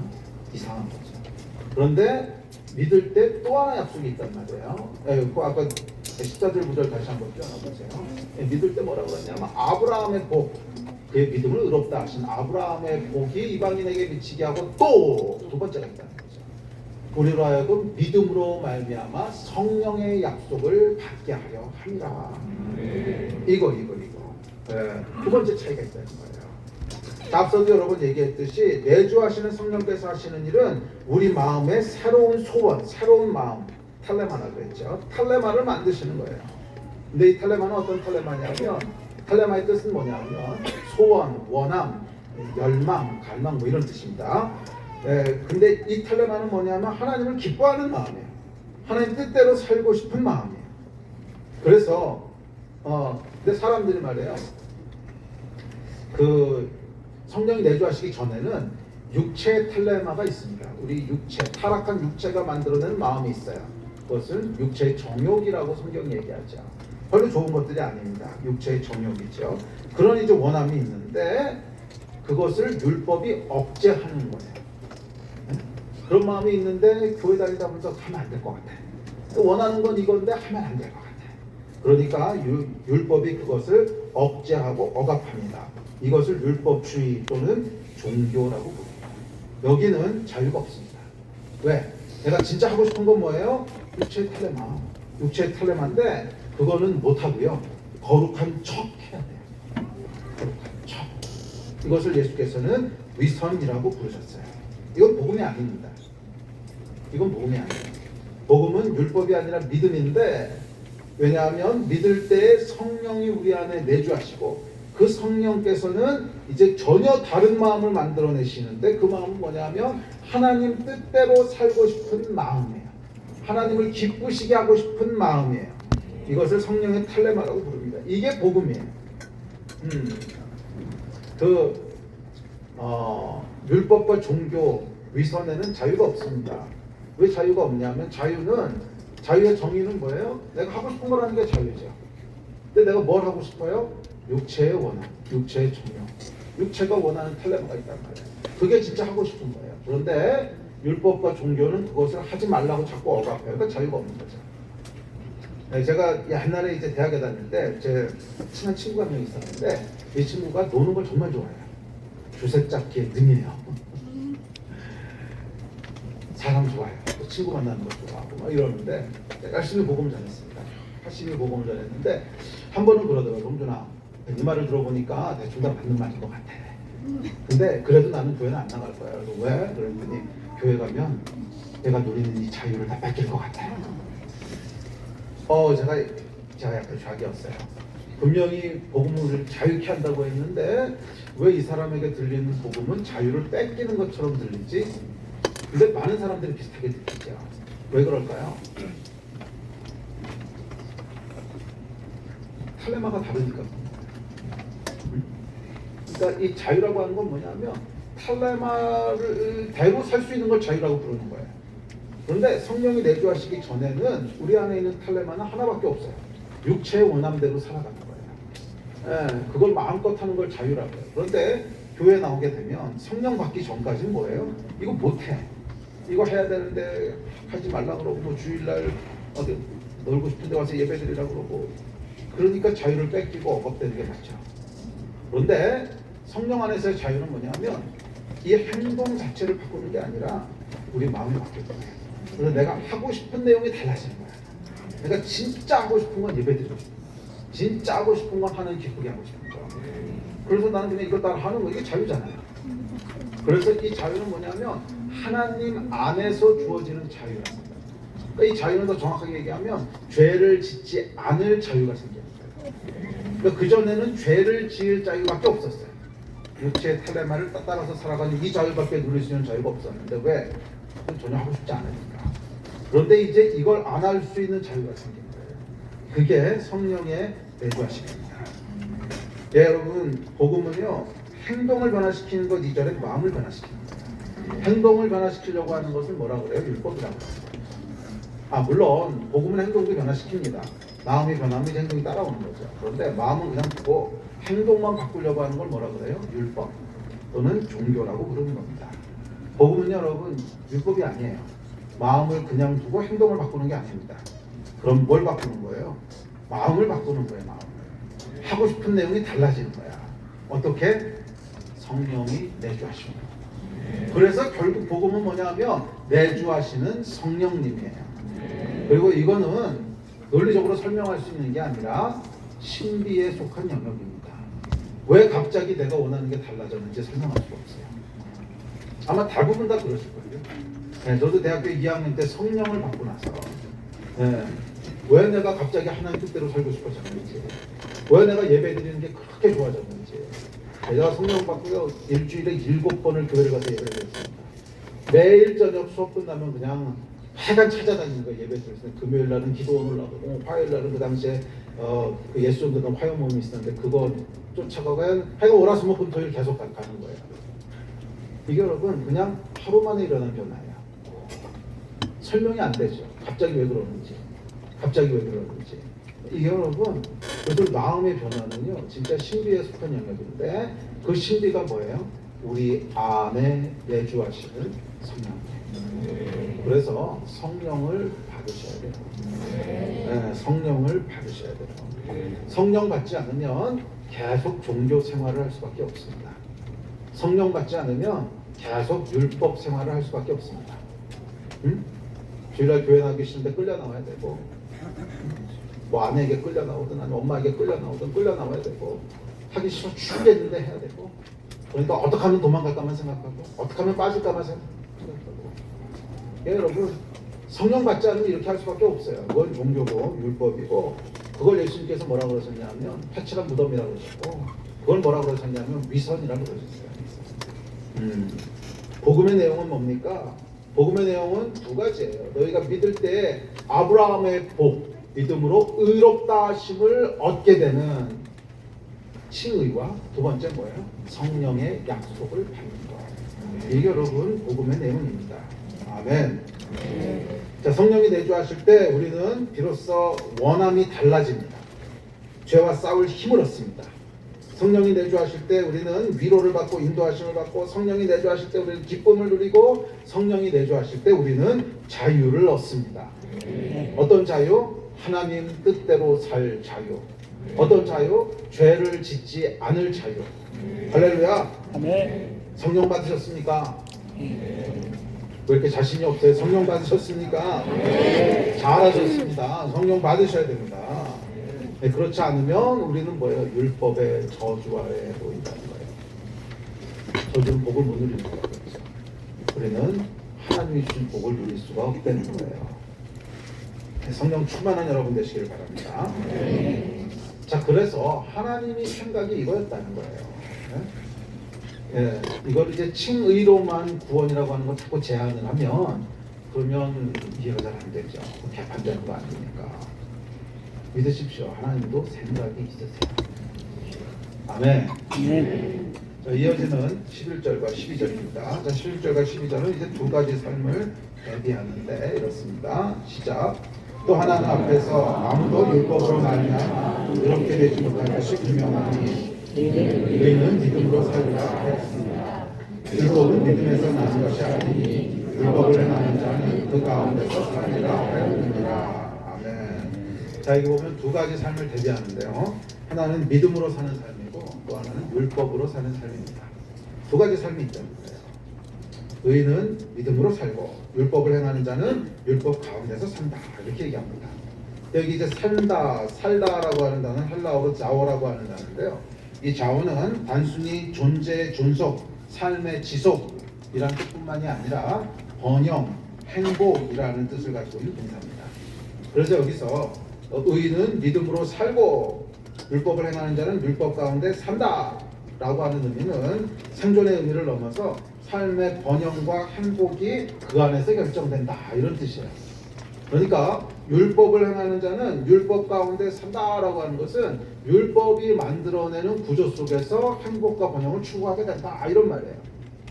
Speaker 2: 이상한 거죠. 그런데 믿을 때 또 하나 약속이 있단 말이에요. 그 아까 14절 9절 다시 한번 띄워놔보세요. 믿을 때 뭐라고 그러냐면 아브라함의 복, 그의 믿음을 의롭다 하신 아브라함의 복이 이방인에게 미치게 하고 또 두 번째가 있다는 거죠. 우리로 하여금 믿음으로 말미암아 성령의 약속을 받게 하려 함이라. 이거. 두 번째 차이가 있다는 거예요. 앞서도 여러 번 얘기했듯이 내주하시는 성령께서 하시는 일은 우리 마음의 새로운 소원, 새로운 마음, 탈레마라 그랬죠. 탈레마를 만드시는 거예요. 근데 이 탈레마는 어떤 탈레마냐면, 탈레마의 뜻은 뭐냐면 소원, 원함, 열망, 갈망 뭐 이런 뜻입니다. 근데 이 탈레마는 뭐냐면 하나님을 기뻐하는 마음이에요. 하나님 뜻대로 살고 싶은 마음이에요. 그래서 근데 사람들이 말해요. 그 성령이 내주하시기 전에는 육체의 탈레마가 있습니다. 우리 육체, 타락한 육체가 만들어낸 마음이 있어요. 그것은 육체의 정욕이라고 성경이 얘기하죠. 별로 좋은 것들이 아닙니다. 육체의 정욕이죠. 그런 이제 원함이 있는데 그것을 율법이 억제하는 거예요. 그런 마음이 있는데 교회 다니다 보면서 하면 안 될 것 같아. 원하는 건 이건데 하면 안 될 것 같아. 그러니까 율법이 그것을 억제하고 억압합니다. 이것을 율법주의 또는 종교라고 부릅니다. 여기는 자유가 없습니다. 왜? 내가 진짜 하고 싶은 건 뭐예요? 육체의 탈레마. 육체의 탈레마인데 그거는 못하고요. 거룩한 척 해야 돼요. 거룩한 척. 이것을 예수께서는 위선이라고 부르셨어요. 이건 복음이 아닙니다. 이건 복음이 아니에요. 복음은 율법이 아니라 믿음인데, 왜냐하면 믿을 때 성령이 우리 안에 내주하시고 그 성령께서는 이제 전혀 다른 마음을 만들어내시는데, 그 마음은 뭐냐면 하나님 뜻대로 살고 싶은 마음이에요. 하나님을 기쁘시게 하고 싶은 마음이에요. 이것을 성령의 탈레마라고 부릅니다. 이게 복음이에요. 율법과 종교 위선에는 자유가 없습니다. 왜 자유가 없냐면 자유의 정의는 뭐예요? 내가 하고 싶은 걸 하는 게 자유죠. 근데 내가 뭘 하고 싶어요? 육체의 원함, 육체의 정욕, 육체가 원하는 탈레마가 있단 말이에요. 그게 진짜 하고 싶은 거예요. 그런데 율법과 종교는 그것을 하지 말라고 자꾸 억압해요. 그러니까 자유가 없는 거죠. 제가 옛날에 이제 대학에 다닐 때 제 친한 친구가 한 명 있었는데 이 친구가 노는 걸 정말 좋아해요. 주색 잡기에 능해요. 사람 좋아해요. 친구 만나는 거 좋아하고 막 이러는데 열심히 복음을 전했습니다. 80일 복음을 전했는데 한 번은 그러더라고. 성준아, 네 말을 들어보니까 대충 다 맞는 말인 것 같아. 근데 그래도 나는 교회는 안 나갈 거야. 그래서 왜? 그랬더니 교회 가면 내가 누리는 이 자유를 다 뺏길 것 같아. 제가 약간 샥이었어요. 분명히 복음을 자유케 한다고 했는데 왜 이 사람에게 들리는 복음은 자유를 뺏기는 것처럼 들리지? 근데 많은 사람들이 비슷하게 느끼죠. 왜 그럴까요? 탈레마가 다르니까. 그러니까 이 자유라고 하는 건 뭐냐면 탈레마를 대로 살 수 있는 걸 자유라고 부르는 거예요. 그런데 성령이 내주하시기 전에는 우리 안에 있는 탈레마는 하나밖에 없어요. 육체의 원함대로 살아가는 거예요. 그걸 마음껏 하는 걸 자유라고 해요. 그런데 교회 나오게 되면 성령 받기 전까지는 뭐예요? 이거 못해. 이거 해야 되는데 하지 말라 그러고 뭐 주일날 어디 놀고 싶은데 와서 예배드리라고 그러고 그러니까 자유를 뺏기고 억압되는 게 맞죠. 그런데 성령 안에서의 자유는 뭐냐면 이 행동 자체를 바꾸는 게 아니라 우리 마음이 바뀔 거예요. 그래서 내가 하고 싶은 내용이 달라지는 거야. 내가 진짜 하고 싶은 건 예배드리고 싶은 거야. 진짜 하고 싶은 건 하는 기쁘게 하고 싶은 거야. 그래서 나는 그냥 이거 따라 하는 거, 이게 자유잖아요. 그래서 이 자유는 뭐냐면 하나님 안에서 주어지는 자유라는 거예요. 그러니까 이 자유는 더 정확하게 얘기하면 죄를 짓지 않을 자유가 생기는 거예요. 그러니까 그전에는 죄를 지을 자유밖에 없었어요. 육체의 텔레마를 따라서 살아가는 이 자유밖에 누릴 수 있는 자유가 없었는데 왜? 전혀 하고 싶지 않으니까. 그런데 이제 이걸 안 할 수 있는 자유가 생긴 거예요. 그게 성령의 내주하심입니다. 예, 여러분, 복음은요 행동을 변화시키는 것 이전에 마음을 변화시키는 거예요. 행동을 변화시키려고 하는 것을 뭐라 그래요? 율법이라고 해요. 물론 복음은 행동도 변화시킵니다. 마음이 변하면 이제 행동이 따라오는 거죠. 그런데 마음은 그냥 두고 행동만 바꾸려고 하는 걸 뭐라 그래요? 율법 또는 종교라고 부르는 겁니다. 복음은 여러분 율법이 아니에요. 마음을 그냥 두고 행동을 바꾸는 게 아닙니다. 그럼 뭘 바꾸는 거예요? 마음을 바꾸는 거예요. 마음을. 하고 싶은 내용이 달라지는 거야. 어떻게? 성령이 내주하시는 거예요. 그래서 결국 복음은 뭐냐면 내주하시는 성령님이에요. 그리고 이거는 논리적으로 설명할 수 있는 게 아니라 신비에 속한 영역입니다. 왜 갑자기 내가 원하는 게 달라졌는지 설명할 수가 없어요. 아마 대부분 다 그러실 거예요. 네, 저도 대학교 2학년 때 성령을 받고 나서 왜 내가 갑자기 하나님 뜻대로 살고 싶어졌는지, 왜 내가 예배 드리는 게 그렇게 좋아졌는지. 제가 성령 받고요 일주일에 7번을 교회를 가서 예배를 드렸습니다. 매일 저녁 수업 끝나면 그냥 하여간 찾아다니는 거예요. 예배 드릴 때. 금요일 날은 기도원을 나가고 화요일 날은 그 당시에 그 예수전도단 화요 모임이 있었는데 그거 쫓아가고 하여간 월화수목금토일 계속 가는 거예요. 이게 여러분 그냥 하루 만에 일어난 변화예요. 설명이 안 되죠. 갑자기 왜 그러는지. 이게 여러분 그래서 마음의 변화는요 진짜 신비에 속한 영역인데 그 신비가 뭐예요? 우리 안에 내주하시는 성령. 그래서 성령을 받으셔야 돼요. 네, 성령을 받으셔야 돼요. 성령 받지 않으면 계속 종교 생활을 할 수밖에 없습니다. 성령 받지 않으면 계속 율법 생활을 할 수밖에 없습니다. 주일날 교회 나가기 싫은데 끌려 나와야 되고, 뭐 아내에게 끌려 나오든 아니면 엄마에게 끌려 나오든 끌려 나와야 되고, 하기 싫어 죽겠는데 해야 되고, 그러니까 어떻게 하면 도망갈까만 생각하고, 어떻게 하면 빠질까만 생각하고. 예, 여러분 성령 받지 않으면 이렇게 할 수밖에 없어요. 그건 종교고 율법이고, 그걸 예수님께서 뭐라고 그러셨냐면 패칠한 무덤이라고 그러셨고, 그걸 뭐라고 그러셨냐면 위선이라고 그러셨어요. 복음의 내용은 뭡니까? 복음의 내용은 두 가지예요. 너희가 믿을 때 아브라함의 복, 믿음으로 의롭다 하심을 얻게 되는 칭의와 두 번째 뭐예요? 성령의 약속을 받는 것. 이게 여러분 복음의 내용입니다. 아멘. 자, 성령이 내주하실 때 우리는 비로소 원함이 달라집니다. 죄와 싸울 힘을 얻습니다. 성령이 내주하실 때 우리는 위로를 받고 인도하심을 받고, 성령이 내주하실 때 우리는 기쁨을 누리고, 성령이 내주하실 때 우리는 자유를 얻습니다. 어떤 자유? 하나님 뜻대로 살 자유. 어떤 자유? 죄를 짓지 않을 자유. 할렐루야.
Speaker 3: 아멘.
Speaker 2: 성령 받으셨습니까? 왜 이렇게 자신이 없어요? 성령 받으셨습니까? 잘하셨습니다. 성령 받으셔야 됩니다. 네, 그렇지 않으면 우리는 뭐예요? 율법의 저주 아래에 놓인다는 거예요. 저주는 복을 못 누리는 거예요. 우리는 하나님이 주신 복을 누릴 수가 없다는 거예요. 네, 성령 충만한 여러분 되시길 바랍니다. 자, 그래서 하나님이 생각이 이거였다는 거예요. 예, 이걸 이제 칭의로만 구원이라고 하는 걸 자꾸 제한을 하면 그러면 이해가 잘 안 되죠. 개판되는 거 아닙니까? 믿으십시오. 하나님도 생각이 있으세요. 아멘. 자, 이어지는 11절과 12절입니다. 자, 11절과 12절은 이제 두 가지 삶을 대비하는데 이렇습니다. 시작. 또 하나님 앞에서 아무도 율법으로 말미암아 이렇게 되지 못할 것이 분명하니 의인은 믿음으로 살리라 하였습니다. 율법은 믿음에서 나는 것이 아니니 율법을 행하는 자는 그 가운데서 살리라 하였느니라. 아멘. 자, 이거 보면 두 가지 삶을 대비하는데요. 하나는 믿음으로 사는 삶이고 또 하나는 율법으로 사는 삶입니다. 두 가지 삶이 있다는 거예요. 의인은 믿음으로 살고 율법을 행하는 자는 율법 가운데서 산다. 이렇게 얘기합니다. 여기 이제 살다라고 하는 단어는 헬라어로 자오라고 하는 단어인데요. 이 자오는 단순히 존재의 존속, 삶의 지속이라는 뜻뿐만이 아니라 번영, 행복이라는 뜻을 가지고 있는 동사입니다. 그래서 여기서 의인은 믿음으로 살고 율법을 행하는 자는 율법 가운데 산다 라고 하는 의미는 생존의 의미를 넘어서 삶의 번영과 행복이 그 안에서 결정된다 이런 뜻이에요. 그러니까 율법을 행하는 자는 율법 가운데 산다라고 하는 것은 율법이 만들어내는 구조 속에서 행복과 번영을 추구하게 된다 이런 말이에요.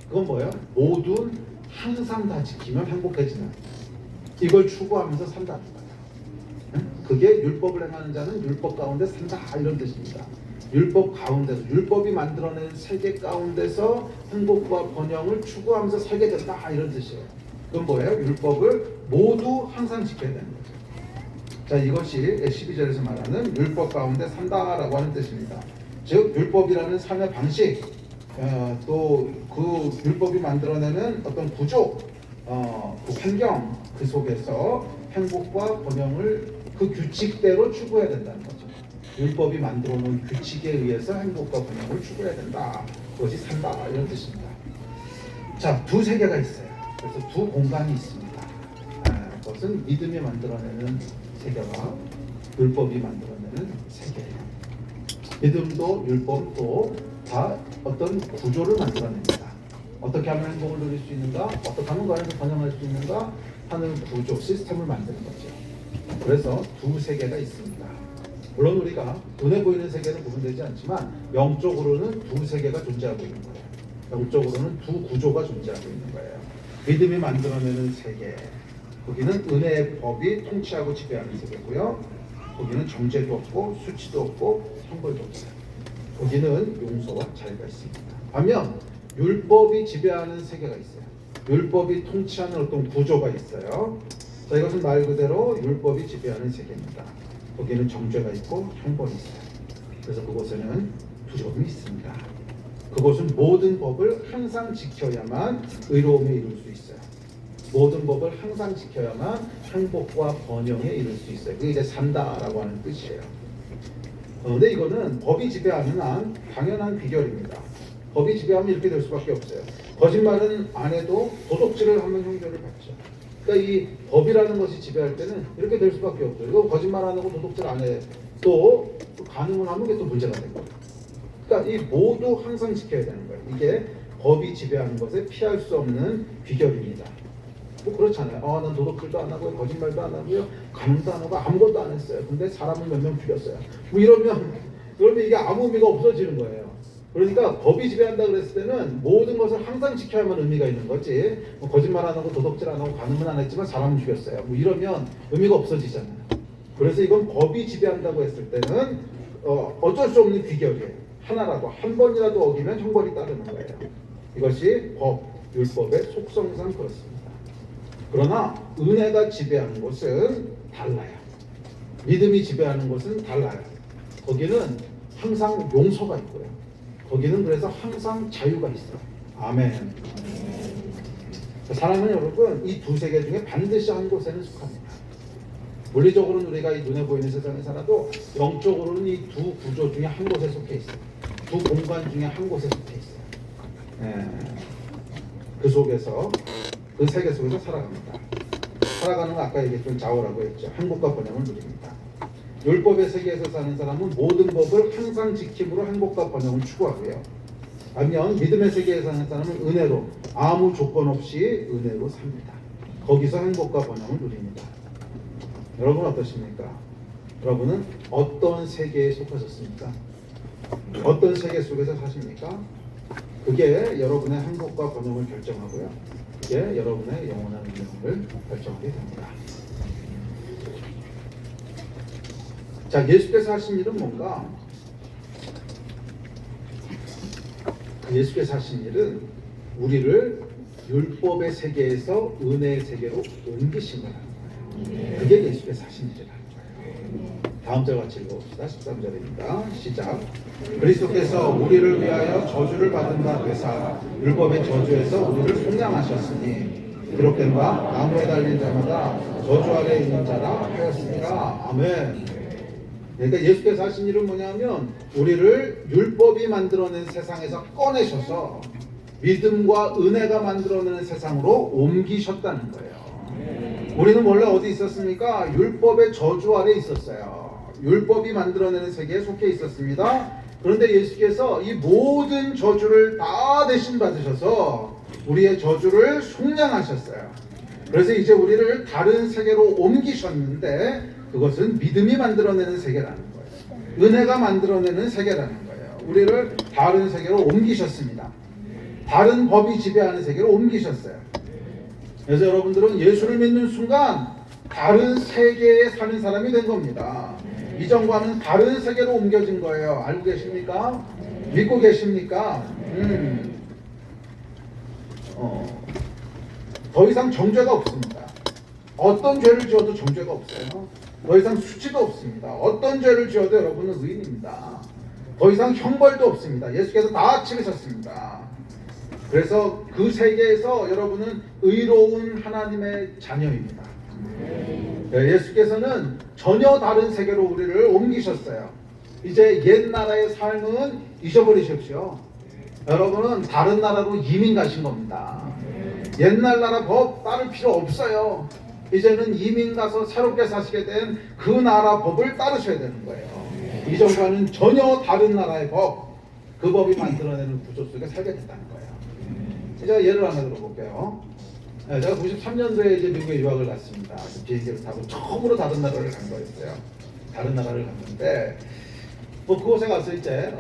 Speaker 2: 그건 뭐예요? 모두 항상 다 지키면 행복해지는 이걸 추구하면서 산다는 거예요. 그게 율법을 행하는 자는 율법 가운데 산다 이런 뜻입니다. 율법 가운데서 율법이 만들어낸 세계 가운데서 행복과 번영을 추구하면서 살게 된다 이런 뜻이에요. 그건 뭐예요? 율법을 모두 항상 지켜야 되는 거죠. 자, 이것이 12절에서 말하는 율법 가운데 산다라고 하는 뜻입니다. 즉 율법이라는 삶의 방식, 또 그 율법이 만들어내는 어떤 구조, 그 환경 그 속에서 행복과 번영을 그 규칙대로 추구해야 된다는 거죠. 율법이 만들어놓은 규칙에 의해서 행복과 번영을 추구해야 된다. 그것이 산다 이런 뜻입니다. 자, 두 세계가 있어요. 그래서 두 공간이 있습니다. 그것은 믿음이 만들어내는 세계와 율법이 만들어내는 세계예요. 믿음도 율법도 다 어떤 구조를 만들어냅니다. 어떻게 하면 행복을 누릴 수 있는가? 어떻게 하면 그 안에서 번영할 수 있는가? 하는 구조, 시스템을 만드는 거죠. 그래서 두 세계가 있습니다. 물론 우리가 눈에 보이는 세계는 구분되지 않지만 영적으로는 두 세계가 존재하고 있는 거예요. 영적으로는 두 구조가 존재하고 있는 거예요. 믿음이 만들어내는 세계, 거기는 은혜의 법이 통치하고 지배하는 세계고요. 거기는 정죄도 없고 수치도 없고 형벌도 없어요. 거기는 용서와 자유가 있습니다. 반면 율법이 지배하는 세계가 있어요. 율법이 통치하는 어떤 구조가 있어요. 자, 이것은 말 그대로 율법이 지배하는 세계입니다. 거기는 정죄가 있고 형벌이 있어요. 그래서 그곳에는 두려움이 있습니다. 그곳은 모든 법을 항상 지켜야만 의로움에 이룰 수 있어요. 모든 법을 항상 지켜야만 행복과 번영에 이룰 수 있어요. 그게 이제 산다라고 하는 뜻이에요. 그런데 이거는 법이 지배하는 한 당연한 비결입니다. 법이 지배하면 이렇게 될 수밖에 없어요. 거짓말은 안 해도 도둑질을 하면 형벌을 받죠. 그러니까 이 법이라는 것이 지배할 때는 이렇게 될 수밖에 없어요. 이거 거짓말 안 하고 도둑질 안 해. 또 간음을 하면 이게 또 문제가 된 거예요. 그러니까 이 모두 항상 지켜야 되는 거예요. 이게 법이 지배하는 것에 피할 수 없는 비결입니다. 뭐 그렇잖아요. 난 도둑질도 안 하고요, 거짓말도 안 하고요, 간음도 안 하고 아무것도 안 했어요. 근데 사람을 몇 명 죽였어요. 뭐 그러면 이게 아무 의미가 없어지는 거예요. 그러니까 법이 지배한다 그랬을 때는 모든 것을 항상 지켜야만 의미가 있는 거지. 뭐 거짓말 안 하고 도둑질 안 하고 간음은 안 했지만 사람은 죽였어요. 뭐 이러면 의미가 없어지잖아요. 그래서 이건 법이 지배한다고 했을 때는 어쩔 수 없는 비결이에요. 하나라도 한 번이라도 어기면 형벌이 따르는 거예요. 이것이 법, 율법의 속성상 그렇습니다. 그러나 은혜가 지배하는 곳은 달라요. 믿음이 지배하는 곳은 달라요. 거기는 항상 용서가 있고요. 거기는 그래서 항상 자유가 있어요. 아멘. 사람은 여러분 이 두 세계 중에 반드시 한 곳에는 속합니다. 물리적으로는 우리가 이 눈에 보이는 세상에 살아도 영적으로는 이 두 구조 중에 한 곳에 속해 있어요. 두 공간 중에 한 곳에 속해 있어요. 그 속에서 그 세계 속에서 살아갑니다. 살아가는 거 아까 얘기했던 자오라고 했죠. 행복과 번영을 누립니다. 율법의 세계에서 사는 사람은 모든 법을 항상 지킴으로 행복과 번영을 추구하고요. 반면 믿음의 세계에 사는 사람은 은혜로 아무 조건 없이 은혜로 삽니다. 거기서 행복과 번영을 누립니다. 여러분 어떠십니까? 여러분은 어떤 세계에 속하셨습니까? 어떤 세계 속에서 사십니까? 그게 여러분의 행복과 번영을 결정하고요. 그게 여러분의 영원한 운명을 결정하게 됩니다. 자, 예수께서 하신 일은 뭔가? 예수께서 하신 일은 우리를 율법의 세계에서 은혜의 세계로 옮기신 거라는 거예요. 그게 예수께서 하신 일이라는 거예요. 다음 절 같이 읽어봅시다. 13절입니다. 시작. 그리스도께서 우리를 위하여 저주를 받은 바 되사 율법의 저주에서 우리를 속량하셨으니 기록된 바 나무에 달린 자마다 저주 아래 있는 자라 하였습니다. 아멘. 그러니까 예수께서 하신 일은 뭐냐면 우리를 율법이 만들어낸 세상에서 꺼내셔서 믿음과 은혜가 만들어내는 세상으로 옮기셨다는 거예요. 우리는 원래 어디 있었습니까? 율법의 저주 아래 있었어요. 율법이 만들어내는 세계에 속해 있었습니다. 그런데 예수께서 이 모든 저주를 다 대신 받으셔서 우리의 저주를 속량하셨어요. 그래서 이제 우리를 다른 세계로 옮기셨는데 그것은 믿음이 만들어내는 세계라는 거예요. 은혜가 만들어내는 세계라는 거예요. 우리를 다른 세계로 옮기셨습니다. 다른 법이 지배하는 세계로 옮기셨어요. 그래서 여러분들은 예수를 믿는 순간 다른 세계에 사는 사람이 된 겁니다. 이전과는 다른 세계로 옮겨진 거예요. 알고 계십니까? 믿고 계십니까? 더 이상 정죄가 없습니다. 어떤 죄를 지어도 정죄가 없어요. 더 이상 수치도 없습니다. 어떤 죄를 지어도 여러분은 의인입니다. 더 이상 형벌도 없습니다. 예수께서 다 치르셨습니다. 그래서 그 세계에서 여러분은 의로운 하나님의 자녀입니다. 예수께서는 전혀 다른 세계로 우리를 옮기셨어요. 이제 옛 나라의 삶은 잊어버리십시오. 여러분은 다른 나라로 이민 가신 겁니다. 옛날 나라 법 따를 필요 없어요. 이제는 이민 가서 새롭게 사시게 된 그 나라 법을 따르셔야 되는 거예요. 이전과는 전혀 다른 나라의 법, 그 법이 만들어내는 구조 속에 살게 된다는 거예요. 제가 예를 하나 들어볼게요. 제가 93년도에 이제 미국에 유학을 갔습니다. 비행기를 타고 처음으로 다른 나라를 간 거였어요. 다른 나라를 갔는데 그곳에 가서 이제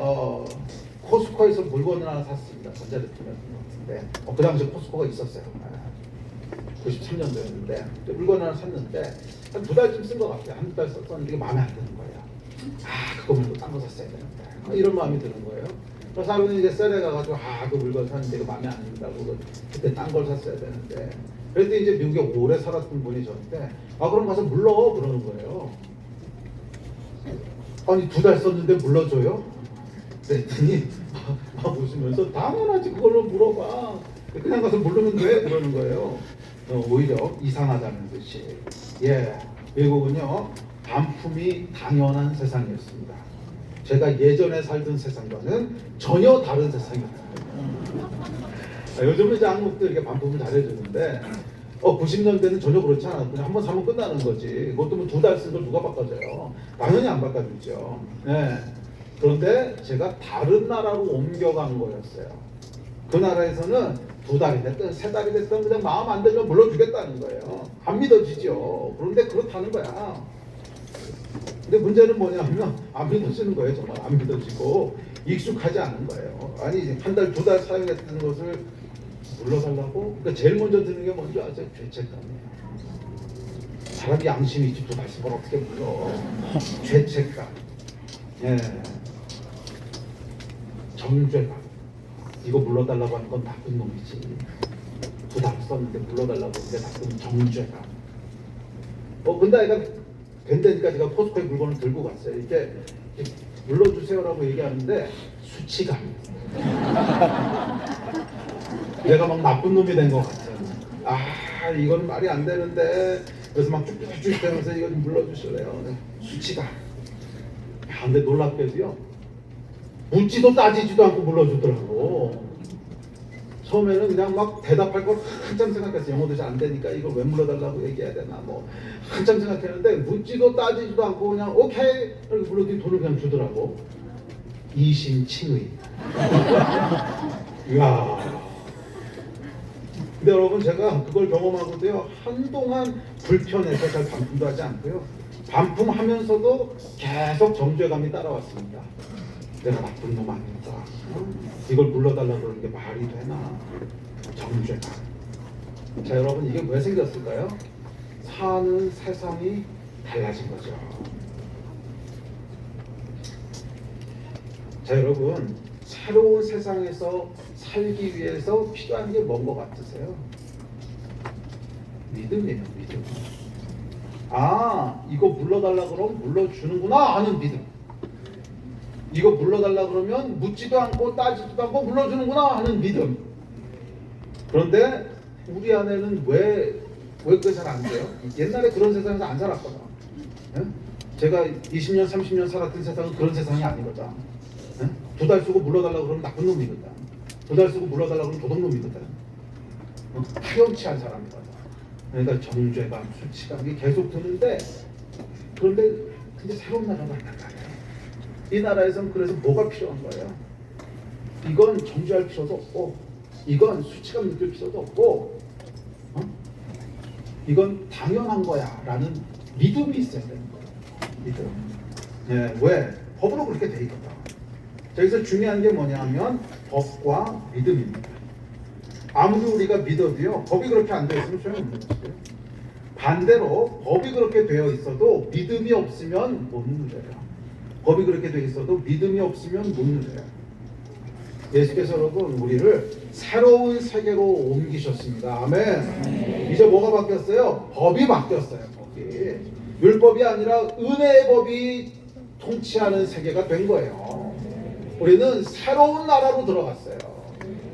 Speaker 2: 코스코에서 물건을 하나 샀습니다. 전자제품 같은 거 같은데 그 당시에 코스코가 있었어요. 93년도였는데 물건 하나 샀는데 한 2달쯤 쓴 것 같아요. 한 2달 썼는데 이게 마음에 안 드는 거예요. 그거 말고 딴 거 샀어야 되는데 이런 마음이 드는 거예요. 그래서 하루는 이제 셀에 가가지고 그 물건 샀는데 이거 마음에 안 든다고 그때 딴 걸 샀어야 되는데 그랬더니 이제 미국에 오래 살았던 분이 저한테 그럼 가서 물러 그러는 거예요. 아니 2달 썼는데 물러줘요? 그랬더니 보시면서 당연하지 그걸로 물어봐. 그냥 가서 물르면 돼 그러는 거예요. 오히려 이상하다는 듯이. 미국은요 반품이 당연한 세상이었습니다. 제가 예전에 살던 세상과는 전혀 다른 세상이었어요. 요즘은 이제 한국도 이렇게 반품을 잘해주는데 90년대는 전혀 그렇지 않았고 그냥 한번 사면 끝나는 거지. 그것도 뭐 2달 쓴 걸 누가 바꿔줘요? 당연히 안 바꿔주죠. 그런데 제가 다른 나라로 옮겨간 거였어요. 그 나라에서는 2달이 됐든 3달이 됐든 그냥 마음 안 들면 물러주겠다는 거예요. 안 믿어지죠. 그런데 그렇다는 거야. 근데 문제는 뭐냐면 안 믿어지는 거예요. 정말 안 믿어지고 익숙하지 않은 거예요. 아니 한 달, 2달 사용했던 것을 물러달라고? 그러니까 제일 먼저 드는 게 뭔지 아세요? 죄책감이에요. 사람이 양심이 있지 2달 쓴 걸 어떻게 물러? 죄책감. 정죄감. 이거 물러달라고 하는 건 나쁜 놈이지. 2달 썼는데 물러달라고 하는데 나쁜 정죄감. 근데 아이가 된다니까 제가 포스코에 물건을 들고 갔어요. 이렇게 물러주세요라고 얘기하는데 수치감. 내가 막 나쁜 놈이 된 것 같아요. 아 이건 말이 안 되는데 그래서 막 쭉쭉쭉 되면서 이거 좀 불러주실래요? 네. 수치다. 야, 근데 놀랍게도요 묻지도 따지지도 않고 불러주더라고. 처음에는 그냥 막 대답할 걸 한참 생각했어요. 영어도 잘 안 되니까 이걸 왜 불러달라고 얘기해야 되나 뭐 한참 생각했는데 묻지도 따지지도 않고 그냥 오케이 이렇게 불러주니 돈을 그냥 주더라고. 이심칭의. 이야. 근데 여러분 제가 그걸 경험하고도요 한동안 불편해서 잘 반품도 하지 않고요 반품하면서도 계속 정죄감이 따라왔습니다. 내가 나쁜 놈 아닌가? 이걸 불러달라고 그러는 게 말이 되나? 정죄감. 자 여러분 이게 왜 생겼을까요? 사는 세상이 달라진 거죠. 자 여러분 새로운 세상에서 살기 위해서 필요한 게 뭔 것 같으세요? 믿음이에요. 믿음. 아 이거 불러달라 그러면 불러주는구나 하는 믿음. 이거 불러달라 그러면 묻지도 않고 따지지도 않고 불러주는구나 하는 믿음. 그런데 우리 안에는 왜 그게 잘 안 돼요? 옛날에 그런 세상에서 안 살았거든. 예? 제가 20년 30년 살았던 세상은 그런 세상이 아니거든. 예? 2달 쓰고 불러달라 그러면 나쁜 놈이거든. 2달 쓰고 불러달라 그러면 도둑놈이거든. 파렴치한 사람이거든. 그러니까 정죄감, 수치감이 계속 드는데 그런데 새로운 나라가 나타나요. 이 나라에서는 그래서 뭐가 필요한 거예요? 이건 정죄할 필요도 없고 이건 수치감 느낄 필요도 없고 이건 당연한 거야 라는 믿음이 있어야 되는 거예요. 믿음. 네, 왜? 법으로 그렇게 돼 있거든. 여기서 중요한 게 뭐냐면 법과 믿음입니다. 아무리 우리가 믿어도요 법이 그렇게 안 되어 있으면 소용없는 것이고요. 반대로 법이 그렇게 되어 있어도 믿음이 없으면 못 누려요. 법이 그렇게 되어 있어도 믿음이 없으면 못 누려요. 예수께서 여러분 우리를 새로운 세계로 옮기셨습니다. 아멘. 이제 뭐가 바뀌었어요? 법이 바뀌었어요. 법이. 율법이 아니라 은혜의 법이 통치하는 세계가 된 거예요. 우리는 새로운 나라로 들어갔어요.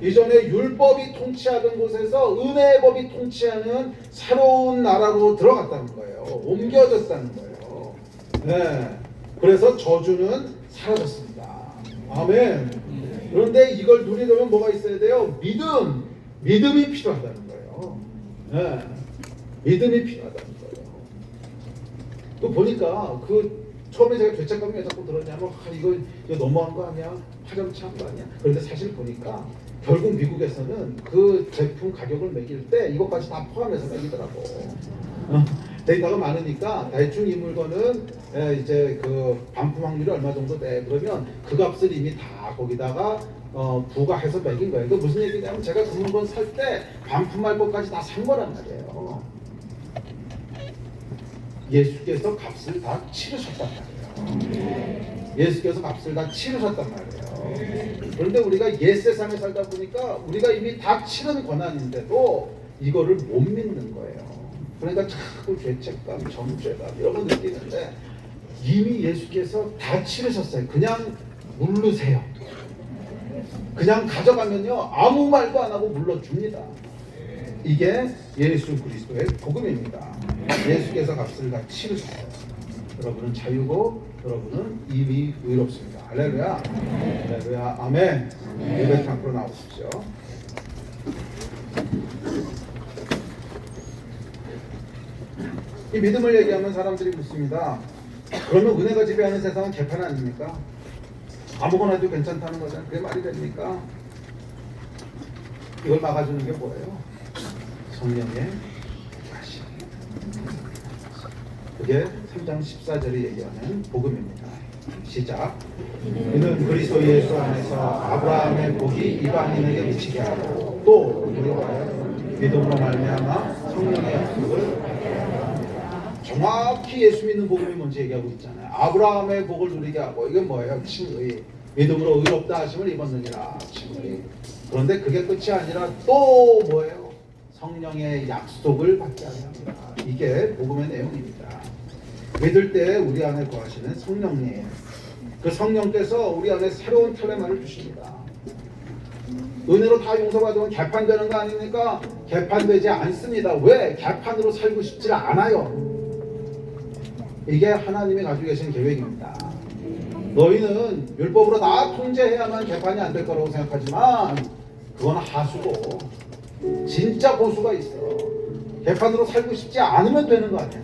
Speaker 2: 이전에 율법이 통치하던 곳에서 은혜의 법이 통치하는 새로운 나라로 들어갔다는 거예요. 옮겨졌다는 거예요. 네. 그래서 저주는 사라졌습니다. 아멘. 그런데 이걸 누리려면 뭐가 있어야 돼요? 믿음이 필요하다는 거예요. 네. 믿음이 필요하다는 거예요. 또 보니까 처음에 제가 죄책감이 왜 자꾸 들었냐면 이거 너무한 거 아니야? 파렴치한 거 아니야? 그런데 사실 보니까 결국 미국에서는 그 제품 가격을 매길 때 이것까지 다 포함해서 매기더라고. 데이터가 많으니까 대충 이 물건은 이제 그 반품 확률이 얼마 정도 돼. 그러면 그 값을 이미 다 거기다가 부과해서 매긴 거예요. 그 무슨 얘기냐면 제가 그 물건 살 때 반품할 것까지 다 산 거란 말이에요. 예수께서 값을 다 치르셨단 말이에요. 예수께서 값을 다 치르셨단 말이에요. 그런데 우리가 옛 세상에 살다 보니까 우리가 이미 다 치른 권한인데도 이거를 못 믿는 거예요. 그러니까 자꾸 죄책감, 정죄감 이런 거 느끼는데 이미 예수께서 다 치르셨어요. 그냥 물르세요. 그냥 가져가면요 아무 말도 안 하고 물러줍니다. 이게 예수 그리스도의 복음입니다. 예수께서 값을 다 치르셨어요. 여러분은 자유고 여러분은 이미 의롭습니다. 할렐루야. 할렐루야. 아멘. 예배 앞으로 나오십시오. 이 믿음을 얘기하면 사람들이 묻습니다. 그러면 은혜가 지배하는 세상은 개판 아닙니까? 아무거나 해도 괜찮다는 거잖아요. 그게 말이 됩니까? 이걸 막아주는 게 뭐예요? 성령의 가시. 그게 3장 14절이 얘기하는 복음입니다. 시작. 이는 그리스도 예수 안에서 아브라함의 복이 이방인에게 미치게 하고 또 우리가 믿음으로 말미암아 성령의 약속을 받게 하라. 정확히 예수 믿는 복음이 뭔지 얘기하고 있잖아요. 아브라함의 복을 누리게 하고 이게 뭐예요? 칭의. 믿음으로 의롭다 하심을 입었느니라. 칭의. 그런데 그게 끝이 아니라 또 뭐예요? 성령의 약속을 받게 하려 합니다. 이게 복음의 내용입니다. 믿을 때 우리 안에 거하시는 성령님, 그 성령께서 우리 안에 새로운 텔레마를 주십니다. 은혜로 다 용서받으면 개판되는 거 아닙니까? 개판되지 않습니다. 왜? 개판으로 살고 싶지 않아요. 이게 하나님이 가지고 계신 계획입니다. 너희는 율법으로 다 통제해야만 개판이 안 될 거라고 생각하지만 그건 하수고 진짜 보수가 있어. 개판으로 살고 싶지 않으면 되는 거 아니야.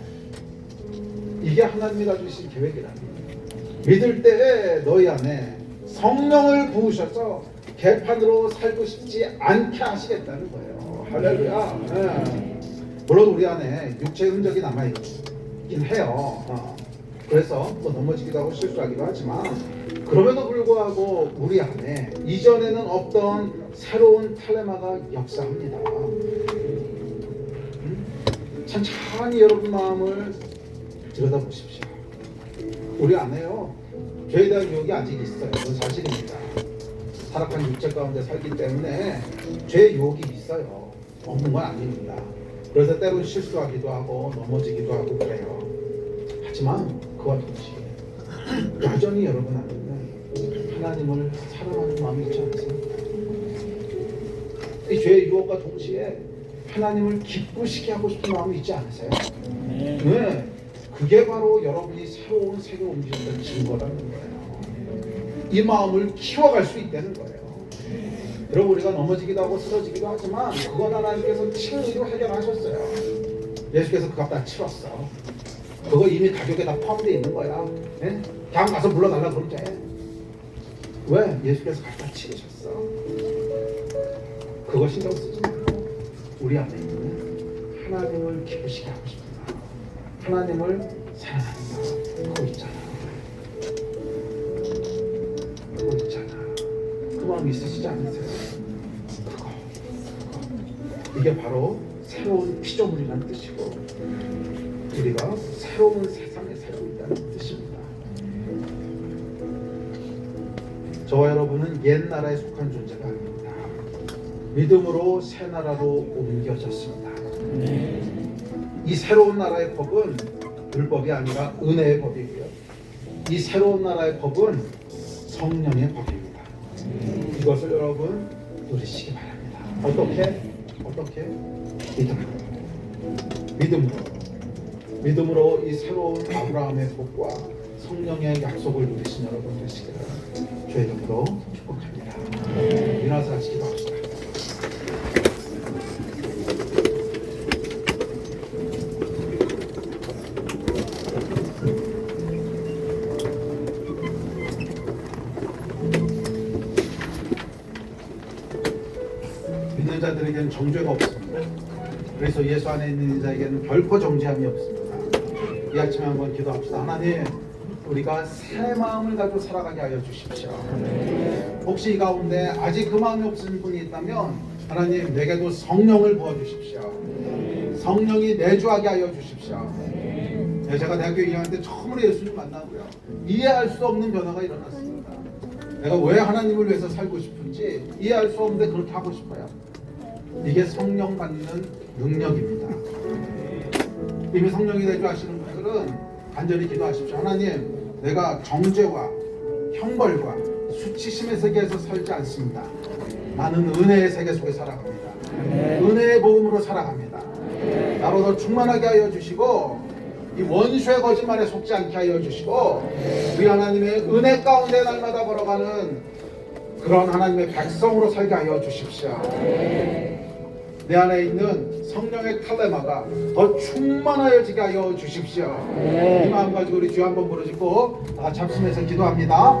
Speaker 2: 이게 하나님이 가지고 계신 계획이라는 거예요. 믿을 때 너희 안에 성령을 부으셔서 개판으로 살고 싶지 않게 하시겠다는 거예요. 할렐루야. 네. 물론 우리 안에 육체의 흔적이 남아있긴 해요. 그래서 또 넘어지기도 하고 실수하기도 하지만 그럼에도 불구하고 우리 안에 이전에는 없던 새로운 텔레마가 역사합니다. 천천히 여러분 마음을 들여다보십시오. 우리 안에요 죄에 대한 유혹이 아직 있어요. 그건 사실입니다. 타락한 육체 가운데 살기 때문에 죄의 유혹이 있어요. 없는 건 아닙니다. 그래서 때로는 실수하기도 하고 넘어지기도 하고 그래요. 하지만 그와 동시에 여전히 여러분 안에는 하나님을 사랑하는 마음이 있지 않습니까? 이 죄의 유혹과 동시에 하나님을 기쁘시게 하고 싶은 마음이 있지 않으세요? 네. 그게 바로 여러분이 새로운 세계 움직이는 증거라는 거예요. 이 마음을 키워갈 수 있다는 거예요. 여러분 우리가 넘어지기도 하고 쓰러지기도 하지만 그건 하나님께서 친의로 해결하셨어요. 예수께서 그 값 다 치렀어. 그거 이미 가격에 다 포함되어 있는 거야. 네? 그냥 가서 불러달라 그러면 돼. 왜? 예수께서 값 다 치르셨어. 그거 신경 쓰지 말고 우리 안에 있는 하나님을 기쁘시게 하고 싶은 마음, 하나님을 사랑하는 마음, 그거 있잖아. 그거 있잖아. 그 마음 있으시지 않으세요? 그거. 이게 바로 새로운 피조물이라는 뜻이고 우리가 새로운 세상에 살고 있다는 뜻입니다. 저와 여러분은 옛 나라에 속한 존재가 아닙니다. 믿음으로 새 나라로 옮겨졌습니다. 이 새로운 나라의 법은 율법이 아니라 은혜의 법이고요. 이 새로운 나라의 법은 성령의 법입니다. 이것을 여러분 누리시기 바랍니다. 어떻게? 믿음으로 이 새로운 아브라함의 복과 성령의 약속을 누리신 여러분 되시기를 주의 이름으로 축복합니다. 일어나서 같이 기도합시다. 믿는 자들에게는 정죄가 없습니다. 그래서 예수 안에 있는 자에게는 결코 정죄함이 없습니다. 이 아침에 한번 기도합시다. 하나님, 우리가 새 마음을 가지고 살아가게 하여 주십시오. 혹시 이 가운데 아직 그 마음이 없으신 분이 있다면 하나님, 내게도 성령을 부어주십시오. 성령이 내주하게 하여 주십시오. 제가 대학교 2학년 때 처음으로 예수님 만나고요, 이해할 수 없는 변화가 일어났습니다. 내가 왜 하나님을 위해서 살고 싶은지 이해할 수 없는데 그렇게 하고 싶어요. 이게 성령 받는 능력입니다. 이미 성령이 내주하시는 분들은 간절히 기도하십시오. 하나님, 내가 정죄와 형벌과 수치심의 세계에서 살지 않습니다. 나는 은혜의 세계 속에 살아갑니다. 은혜의 복음으로 살아갑니다. 나로 더 충만하게 하여 주시고 이 원수의 거짓말에 속지 않게 하여 주시고 우리 하나님의 은혜 가운데 날마다 걸어가는 그런 하나님의 백성으로 살게 하여 주십시오. 내 안에 있는 성령의 칼레마가 더 충만하여지게 하여 주십시오. 이 마음 가지고 우리 주 한번 부르짖고 잡수면서 기도합니다.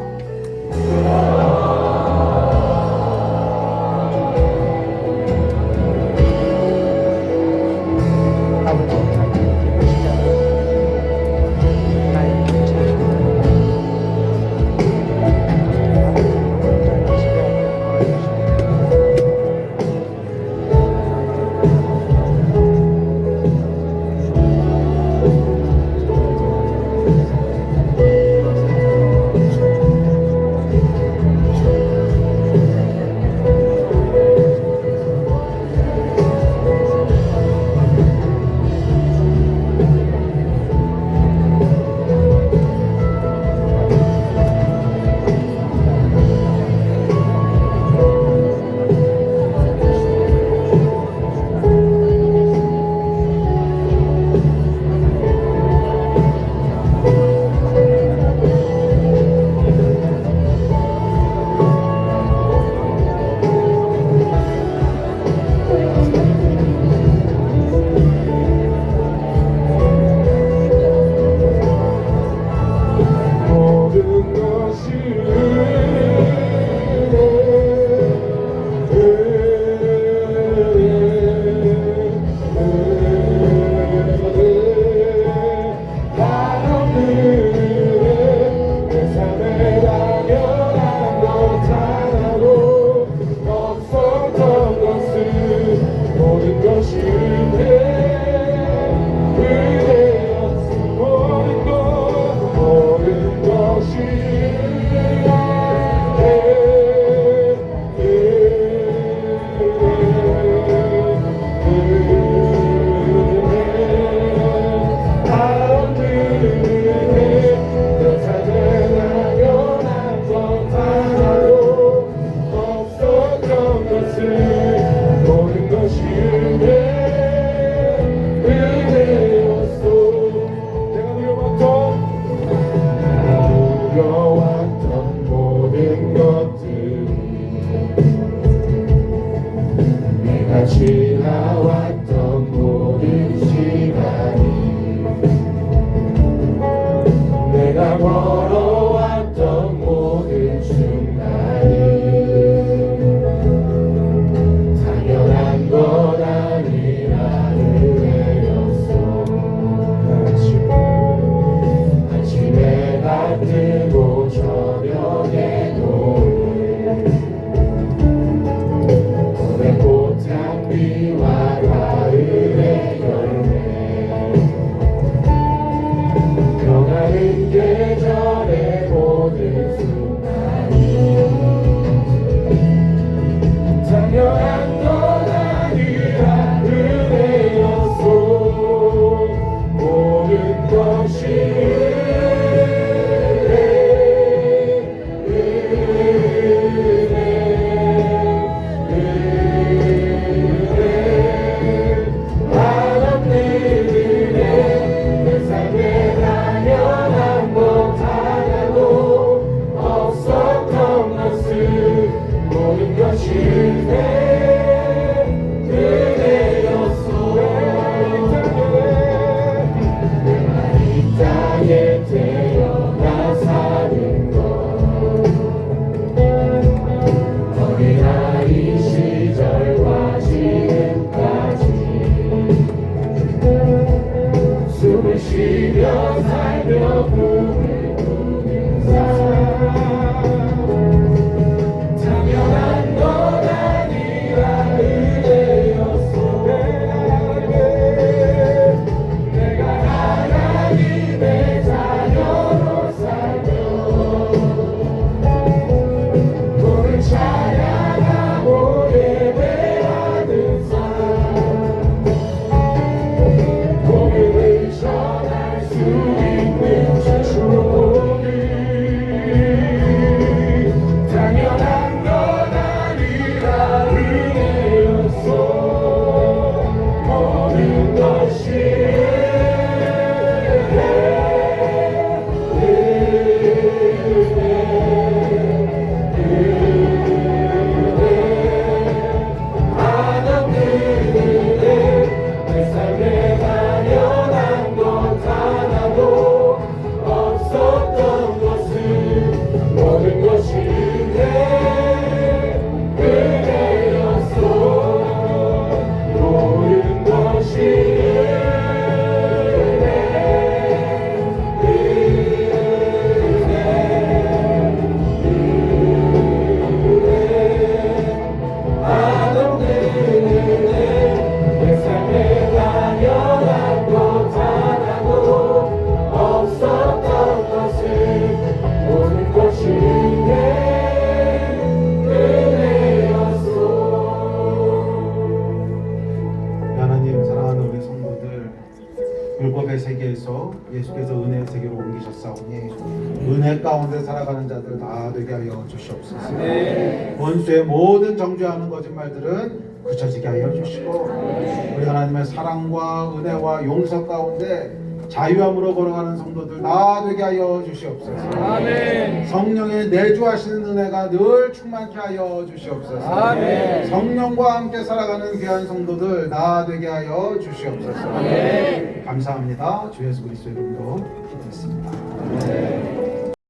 Speaker 1: 내가 지나왔던 모든 시간이 내가 걸어왔던 모든 순간이 당연한 건 아니라 은혜였어. 아침에 해가 뜨고 저녁에 노을 봄의 꽃향기와 가을의 열매 변하는 계절의 모든 순간이 당연한 건 아니라 은혜였어. 모든 것이 태어나 사는 것 어린아이 시절과 지금까지 숨을 쉬며 살며 꿈을 꾸는 삶 당연한 건 아니라 은혜였어. 내가 하나님의 자녀로 살며 그를 찬양하고 예배하는 삶 복음을 전할 수 있는 축복이 당연한 건 아니라 은혜였어. 모든 것이 내 삶에 당연한 것 하나도 없었던 것은 모든 것이 은혜였어. 모든 것이 내 삶에 당연한 것 하나도 없었던 것은 모든 것이 은혜였어.
Speaker 2: 하나님 사랑하는 우리 성도들, 율법의 세계에서 예수께서 은혜의 세계로 옮기셨사오니 은혜 가운데 살아가는 자들 다 되게 하여 주시옵소서. 원수의 모든 정죄하는 거짓말들은 그쳐지게 하여 주시고 우리 하나님의 사랑과 은혜와 용서 가운데 자유함으로 걸어가는 성도들 다 되게 하여 주시옵소서. 성령의 내주하시는 은혜가 늘 충만케 하여 주시옵소서. 성령과 함께 살아가는 귀한 성도들 다 되게 하여 주시옵소서. 감사합니다. 주 예수 그리스도 이름으로 기도했습니다.